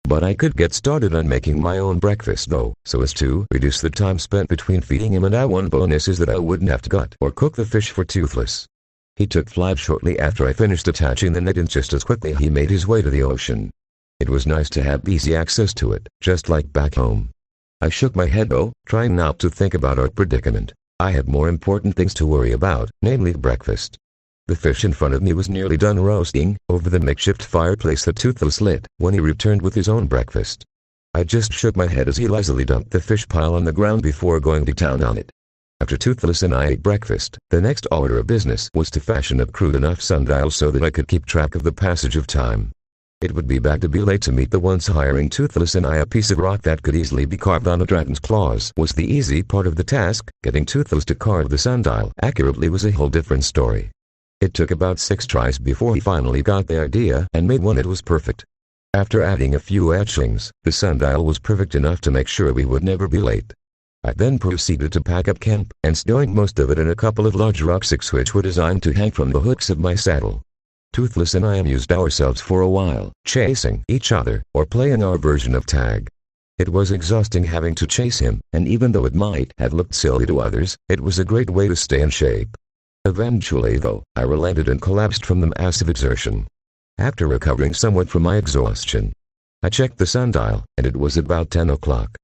But I could get started on making my own breakfast though, so as to reduce the time spent between feeding him, and one bonus is that I wouldn't have to gut or cook the fish for Toothless. He took flight shortly after I finished attaching the net, and just as quickly he made his way to the ocean. It was nice to have easy access to it, just like back home. I shook my head though, trying not to think about our predicament. I had more important things to worry about, namely breakfast. The fish in front of me was nearly done roasting over the makeshift fireplace that Toothless lit when he returned with his own breakfast. I just shook my head as he lazily dumped the fish pile on the ground before going to town on it. After Toothless and I ate breakfast, the next order of business was to fashion a crude enough sundial so that I could keep track of the passage of time. It would be bad to be late to meet the ones hiring Toothless and I. A piece of rock that could easily be carved on a dragon's claws was the easy part of the task. Getting Toothless to carve the sundial accurately was a whole different story. It took about 6 tries before he finally got the idea and made one that was perfect. After adding a few etchings, the sundial was perfect enough to make sure we would never be late. I then proceeded to pack up camp and stowing most of it in a couple of large rucksacks which were designed to hang from the hooks of my saddle. Toothless and I amused ourselves for a while, chasing each other, or playing our version of tag. It was exhausting having to chase him, and even though it might have looked silly to others, it was a great way to stay in shape. Eventually though, I relented and collapsed from the massive exertion. After recovering somewhat from my exhaustion, I checked the sundial, and it was about 10 o'clock.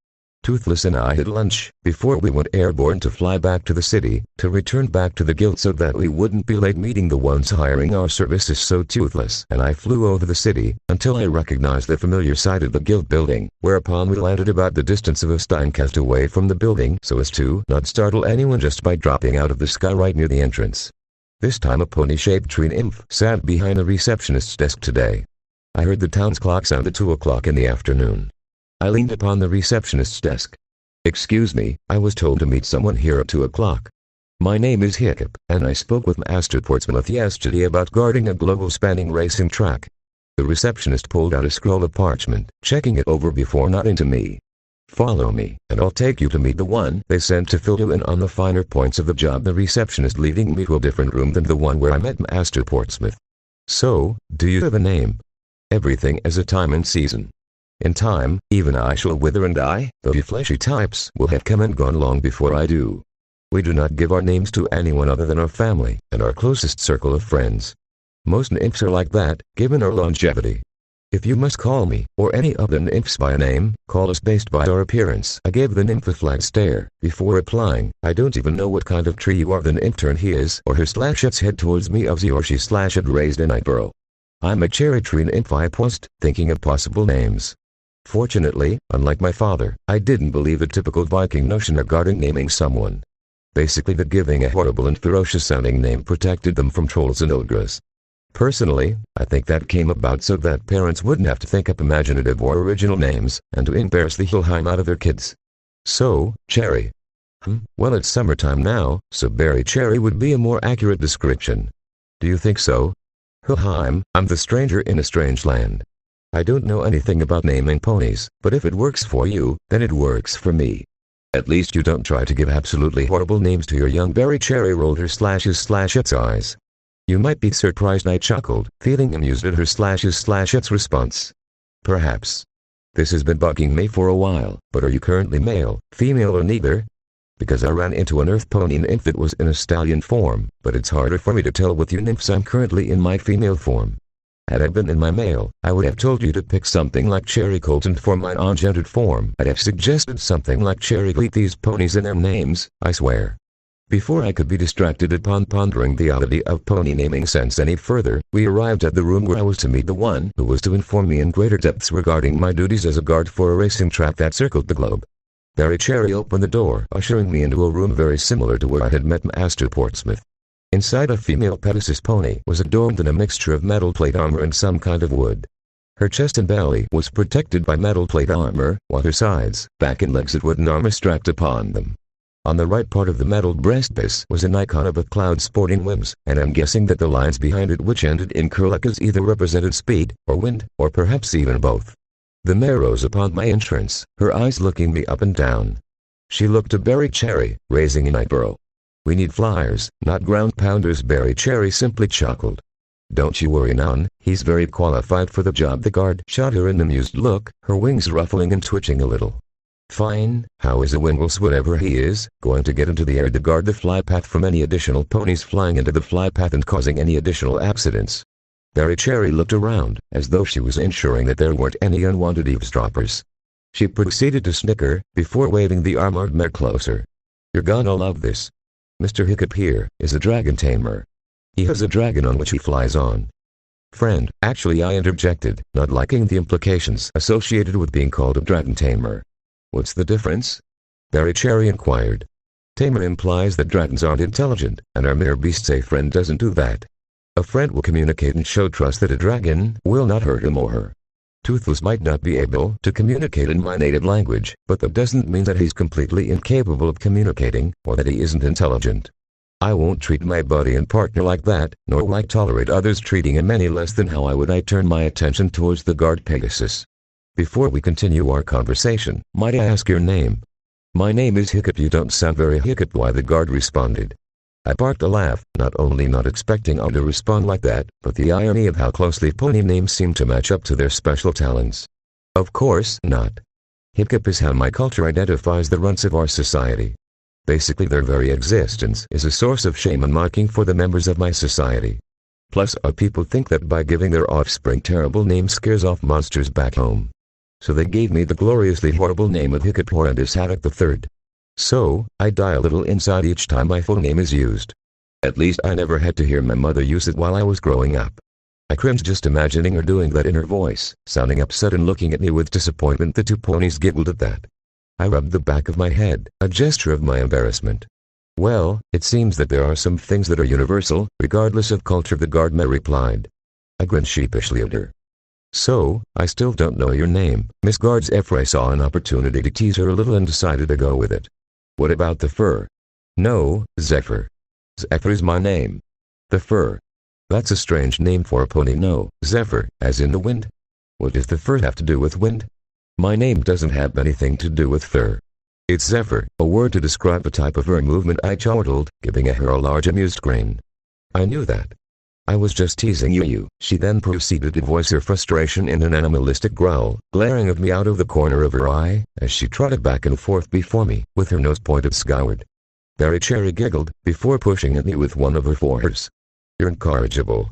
Toothless and I had lunch before we went airborne to fly back to the city, to return back to the guild so that we wouldn't be late meeting the ones hiring our services. So Toothless and I flew over the city, until I recognized the familiar side of the guild building, whereupon we landed about the distance of a steincast away from the building so as to not startle anyone just by dropping out of the sky right near the entrance. This time a pony-shaped tree nymph sat behind the receptionist's desk today. I heard the town's clock sound at 2 o'clock in the afternoon. I leaned upon the receptionist's desk. "Excuse me, I was told to meet someone here at 2 o'clock. My name is Hiccup, and I spoke with Master Portsmouth yesterday about guarding a global spanning racing track." The receptionist pulled out a scroll of parchment, checking it over before nodding to me. "Follow me, and I'll take you to meet the one they sent to fill you in on the finer points of the job." The receptionist leading me to a different room than the one where I met Master Portsmouth. "So, do you have a name?" "Everything has a time and season. In time, even I shall wither and die, though you fleshy types will have come and gone long before I do. We do not give our names to anyone other than our family and our closest circle of friends. Most nymphs are like that, given our longevity. If you must call me, or any other nymphs by a name, call us based by our appearance." I gave the nymph a flat stare, before replying, "I don't even know what kind of tree you are." The nymph turned his or her its head towards me as he or she had raised an eyebrow. "I'm a cherry tree nymph," I paused, thinking of possible names. Fortunately, unlike my father, I didn't believe the typical Viking notion regarding naming someone. Basically that giving a horrible and ferocious sounding name protected them from trolls and ogres. Personally, I think that came about so that parents wouldn't have to think up imaginative or original names, and to embarrass the Helheim out of their kids. So, Cherry. Well, it's summertime now, so Berry Cherry would be a more accurate description. Do you think so? Helheim, I'm the stranger in a strange land. I don't know anything about naming ponies, but if it works for you, then it works for me. At least you don't try to give absolutely horrible names to your young Berry Cherry. Rolled her its eyes. You might be surprised, I chuckled, feeling amused at her its response. Perhaps. This has been bugging me for a while, but are you currently male, female, or neither? Because I ran into an earth pony nymph that was in a stallion form, but it's harder for me to tell with you nymphs. I'm currently in my female form. Had I been in my male, I would have told you to pick something like Cherry Colt, and for my ungendered form I'd have suggested something like Cherry Gleet. These ponies and their names, I swear. Before I could be distracted upon pondering the oddity of pony naming sense any further, we arrived at the room where I was to meet the one who was to inform me in greater depths regarding my duties as a guard for a racing track that circled the globe. Berry Cherry opened the door, ushering me into a room very similar to where I had met Master Portsmouth. Inside, a female Pegasus pony was adorned in a mixture of metal plate armor and some kind of wood. Her chest and belly was protected by metal plate armor, while her sides, back and legs had wooden armor strapped upon them. On the right part of the metal breastpiece was an icon of a cloud sporting wings, and I'm guessing that the lines behind it, which ended in curlicas, either represented speed, or wind, or perhaps even both. The mare rose upon my entrance, her eyes looking me up and down. She looked to Berry Cherry, raising an eyebrow. "We need flyers, not ground pounders." Berry Cherry simply chuckled. "Don't you worry, none, he's very qualified for the job." The guard shot her an amused look, her wings ruffling and twitching a little. "Fine, how is a Wingles, whatever he is, going to get into the air to guard the fly path from any additional ponies flying into the fly path and causing any additional accidents?" Berry Cherry looked around, as though she was ensuring that there weren't any unwanted eavesdroppers. She proceeded to snicker, before waving the armored mare closer. "You're gonna love this. Mr. Hiccup here is a dragon tamer. He has a dragon on which he flies on." "Friend," actually, I interjected, not liking the implications associated with being called a dragon tamer. "What's the difference?" Berry Cherry inquired. "Tamer implies that dragons aren't intelligent, and our mere beasts. A friend doesn't do that. A friend will communicate and show trust that a dragon will not hurt him or her. Toothless might not be able to communicate in my native language, but that doesn't mean that he's completely incapable of communicating, or that he isn't intelligent. I won't treat my buddy and partner like that, nor will I tolerate others treating him any less than how I would." I turn my attention towards the guard Pegasus. "Before we continue our conversation, might I ask your name?" My name is Hiccup. You don't sound very hiccup. Why, the guard responded. I barked a laugh, not only not expecting Al to respond like that, but the irony of how closely pony names seem to match up to their special talents. Of course not. Hiccup is how my culture identifies the runts of our society. Basically, their very existence is a source of shame and mocking for the members of my society. Plus, our people think that by giving their offspring terrible names scares off monsters back home. So they gave me the gloriously horrible name of Hiccup Horrendous Haddock III. So, I die a little inside each time my full name is used. At least I never had to hear my mother use it while I was growing up. I cringed just imagining her doing that in her voice, sounding upset and looking at me with disappointment. The two ponies giggled at that. I rubbed the back of my head, a gesture of my embarrassment. Well, it seems that there are some things that are universal, regardless of culture, the guardman replied. I grinned sheepishly at her. So, I still don't know your name, Miss Guards. I saw an opportunity to tease her a little and decided to go with it. What about the fur? No, Zephyr. Zephyr is my name. The fur. That's a strange name for a pony. No, Zephyr, as in the wind. What does the fur have to do with wind? My name doesn't have anything to do with fur. It's Zephyr, a word to describe a type of fur movement, I chortled, giving her a large amused grin. I knew that. I was just teasing you. She then proceeded to voice her frustration in an animalistic growl, glaring at me out of the corner of her eye, as she trotted back and forth before me, with her nose pointed skyward. Berry Cherry giggled, before pushing at me with one of her forepaws. You're incorrigible.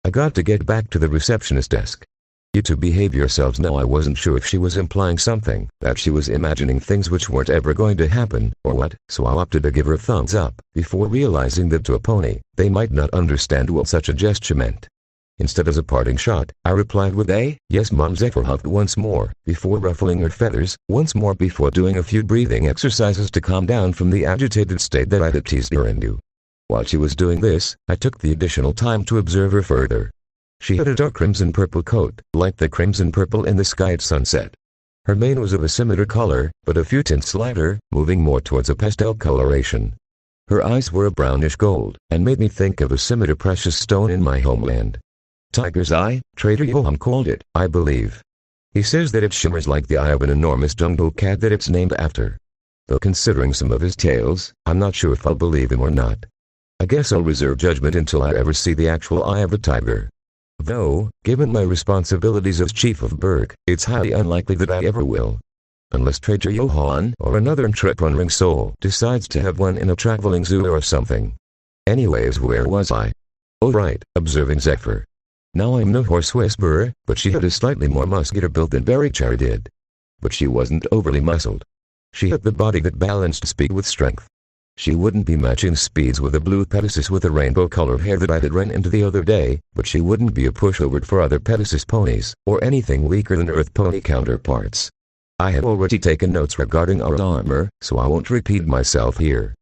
I got to get back to the receptionist desk. You two behave yourselves now. I wasn't sure if she was implying something, that she was imagining things which weren't ever going to happen, or what, so I opted to give her a thumbs up, before realizing that to a pony, they might not understand what such a gesture meant. Instead, as a parting shot, I replied with a, yes Mom. Zephyr huffed once more, before ruffling her feathers, once more before doing a few breathing exercises to calm down from the agitated state that I had teased her into. While she was doing this, I took the additional time to observe her further. She had a dark crimson-purple coat, like the crimson-purple in the sky at sunset. Her mane was of a similar color, but a few tints lighter, moving more towards a pastel coloration. Her eyes were a brownish gold, and made me think of a similar precious stone in my homeland. Tiger's eye, Trader Johann called it, I believe. He says that it shimmers like the eye of an enormous jungle cat that it's named after. Though considering some of his tales, I'm not sure if I'll believe him or not. I guess I'll reserve judgment until I ever see the actual eye of a tiger. Though, given my responsibilities as chief of Berg, it's highly unlikely that I ever will. Unless Trader Johann or another entrepreneuring soul decides to have one in a traveling zoo or something. Anyways, where was I? Oh right, observing Zephyr. Now I'm no horse whisperer, but she had a slightly more muscular build than Berry Cherry did. But she wasn't overly muscled. She had the body that balanced speed with strength. She wouldn't be matching speeds with a blue Pegasus with a rainbow-colored hair that I had run into the other day, but she wouldn't be a pushover for other Pegasus ponies, or anything weaker than Earth pony counterparts. I have already taken notes regarding our armor, so I won't repeat myself here.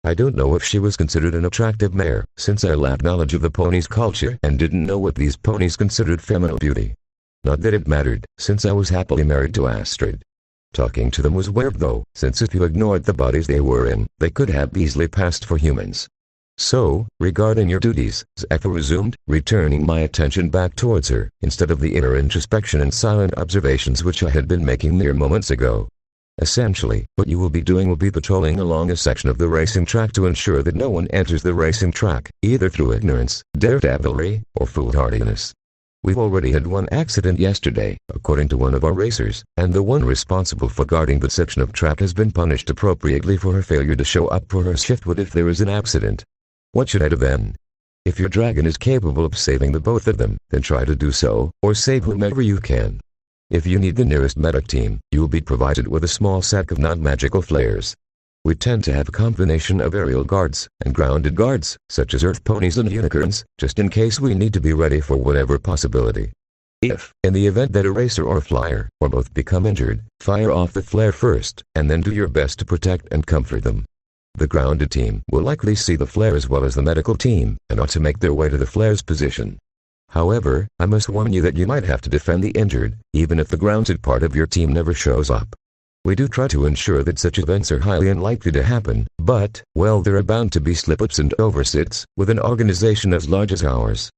I don't know if she was considered an attractive mare, since I lacked knowledge of the pony's culture and didn't know what these ponies considered feminine beauty. Not that it mattered, since I was happily married to Astrid. Talking to them was weird though, since if you ignored the bodies they were in, they could have easily passed for humans. So, regarding your duties, Zephyr resumed, returning my attention back towards her, instead of the inner introspection and silent observations which I had been making mere moments ago. Essentially, what you will be doing will be patrolling along a section of the racing track to ensure that no one enters the racing track, either through ignorance, daredevilry, or foolhardiness. We've already had one accident yesterday, according to one of our racers, and the one responsible for guarding the section of track has been punished appropriately for her failure to show up for her shift. What if there is an accident? What should I do then? If your dragon is capable of saving the both of them, then try to do so, or save whomever you can. If you need the nearest medic team, you will be provided with a small sack of non-magical flares. We tend to have a combination of aerial guards and grounded guards, such as earth ponies and unicorns, just in case we need to be ready for whatever possibility. If, in the event that a racer or flyer, or both become injured, fire off the flare first, and then do your best to protect and comfort them. The grounded team will likely see the flare as well as the medical team, and ought to make their way to the flare's position. However, I must warn you that you might have to defend the injured, even if the grounded part of your team never shows up. We do try to ensure that such events are highly unlikely to happen, but, well, there are bound to be slip-ups and oversits, with an organization as large as ours.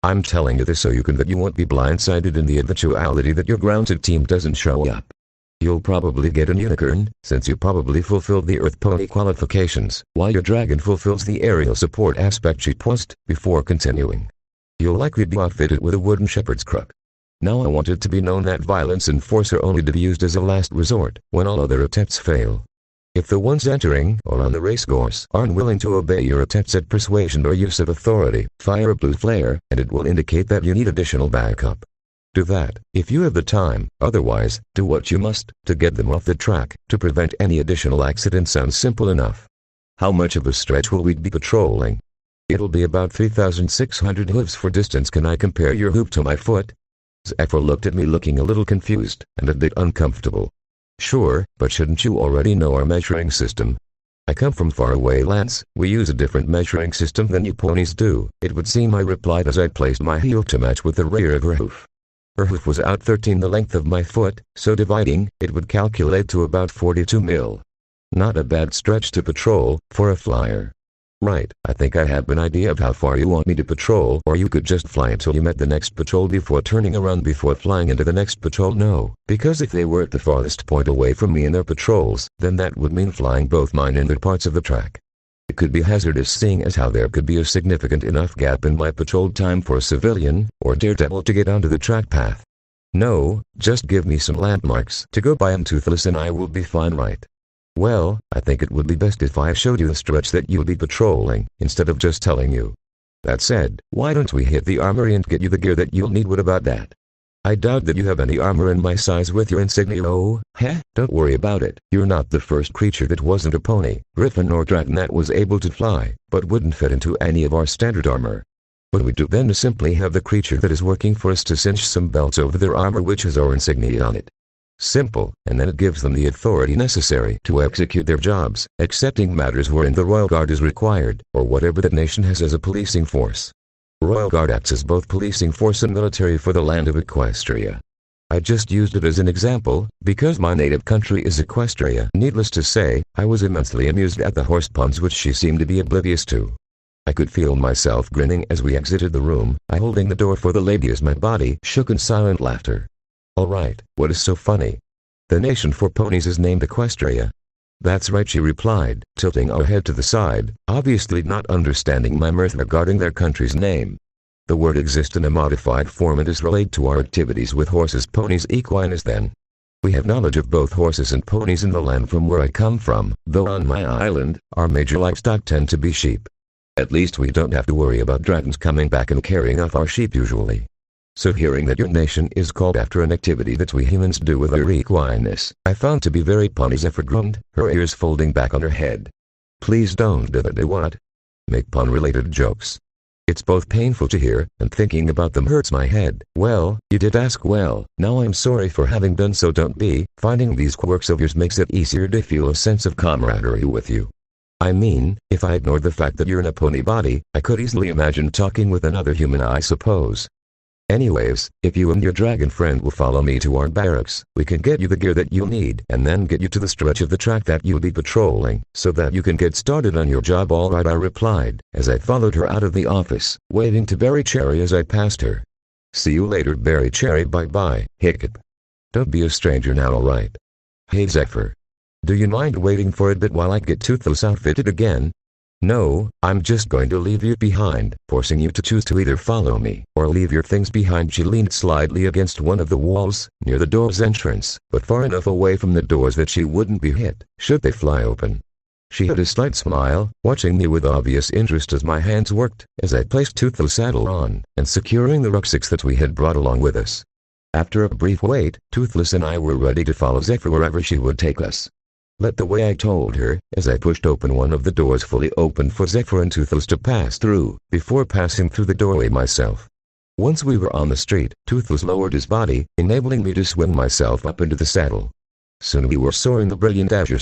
I'm telling you this so you won't be blindsided in the eventuality that your grounded team doesn't show up. You'll probably get an unicorn, since you probably fulfilled the Earth Pony qualifications, while your dragon fulfills the aerial support aspect she paused, before continuing. You'll likely be outfitted with a wooden shepherd's crook. Now I want it to be known that violence and force are only to be used as a last resort, when all other attempts fail. If the ones entering or on the race course aren't willing to obey your attempts at persuasion or use of authority, fire a blue flare, and it will indicate that you need additional backup. Do that, if you have the time. Otherwise, do what you must, to get them off the track. To prevent any additional accidents sounds simple enough. How much of a stretch will we be patrolling? It'll be about 3,600 hooves for distance. Can I compare your hoop to my foot? Zephyr looked at me looking a little confused, and a bit uncomfortable. Sure, but shouldn't you already know our measuring system? I come from faraway lands. We use a different measuring system than you ponies do, it would seem, I replied as I placed my heel to match with the rear of her hoof. Her hoof was out 13 the length of my foot, so dividing, it would calculate to about 42 mil. Not a bad stretch to patrol, for a flyer. Right, I think I have an idea of how far you want me to patrol, or you could just fly until you met the next patrol before turning around before flying into the next patrol. No, because if they were at the farthest point away from me in their patrols, then that would mean flying both mine and their parts of the track. It could be hazardous, seeing as how there could be a significant enough gap in my patrol time for a civilian or daredevil to get onto the track path. No, just give me some landmarks to go by and Toothless and I will be fine, right? Well, I think it would be best if I showed you the stretch that you'll be patrolling, instead of just telling you. That said, why don't we hit the armory and get you the gear that you'll need? What about that? I doubt that you have any armor in my size with your insignia. Oh, don't worry about it. You're not the first creature that wasn't a pony, griffin or dragon that was able to fly, but wouldn't fit into any of our standard armor. What we do then is simply have the creature that is working for us to cinch some belts over their armor which has our insignia on it. Simple, and then it gives them the authority necessary to execute their jobs, excepting matters wherein the Royal Guard is required, or whatever that nation has as a policing force. Royal Guard acts as both policing force and military for the land of Equestria. I just used it as an example, because my native country is Equestria. Needless to say, I was immensely amused at the horse puns which she seemed to be oblivious to. I could feel myself grinning as we exited the room, I holding the door for the lady as my body shook in silent laughter. Alright, what is so funny? The nation for ponies is named Equestria. That's right, she replied, tilting her head to the side, obviously not understanding my mirth regarding their country's name. The word exists in a modified form and is related to our activities with horses, ponies, equines. Then we have knowledge of both horses and ponies in the land from where I come from, though on my island, our major livestock tend to be sheep. At least we don't have to worry about dragons coming back and carrying off our sheep usually. So hearing that your nation is called after an activity that we humans do with our equineness, I found to be very punny. Zephyr groaned, her ears folding back on her head. Please don't do what? Make pun-related jokes. It's both painful to hear, and thinking about them hurts my head. Well, you did ask well, now I'm sorry for having done so. Don't be. Finding these quirks of yours makes it easier to feel a sense of camaraderie with you. I mean, if I ignored the fact that you're in a pony body, I could easily imagine talking with another human, I suppose. Anyways, if you and your dragon friend will follow me to our barracks, we can get you the gear that you'll need and then get you to the stretch of the track that you'll be patrolling, so that you can get started on your job. All right, I replied, as I followed her out of the office, waving to Berry Cherry as I passed her. See you later, Berry Cherry. Bye-bye, Hiccup. Don't be a stranger now, alright? Hey Zephyr. Do you mind waiting for a bit while I get Toothless outfitted again? No, I'm just going to leave you behind, forcing you to choose to either follow me, or leave your things behind. She leaned slightly against one of the walls, near the door's entrance, but far enough away from the doors that she wouldn't be hit, should they fly open. She had a slight smile, watching me with obvious interest as my hands worked, as I placed Toothless saddle on, and securing the rucksacks that we had brought along with us. After a brief wait, Toothless and I were ready to follow Zephyr wherever she would take us. Led the way, I told her, as I pushed open one of the doors fully open for Zephyr and Toothless to pass through, before passing through the doorway myself. Once we were on the street, Toothless lowered his body, enabling me to swing myself up into the saddle. Soon we were soaring the brilliant azure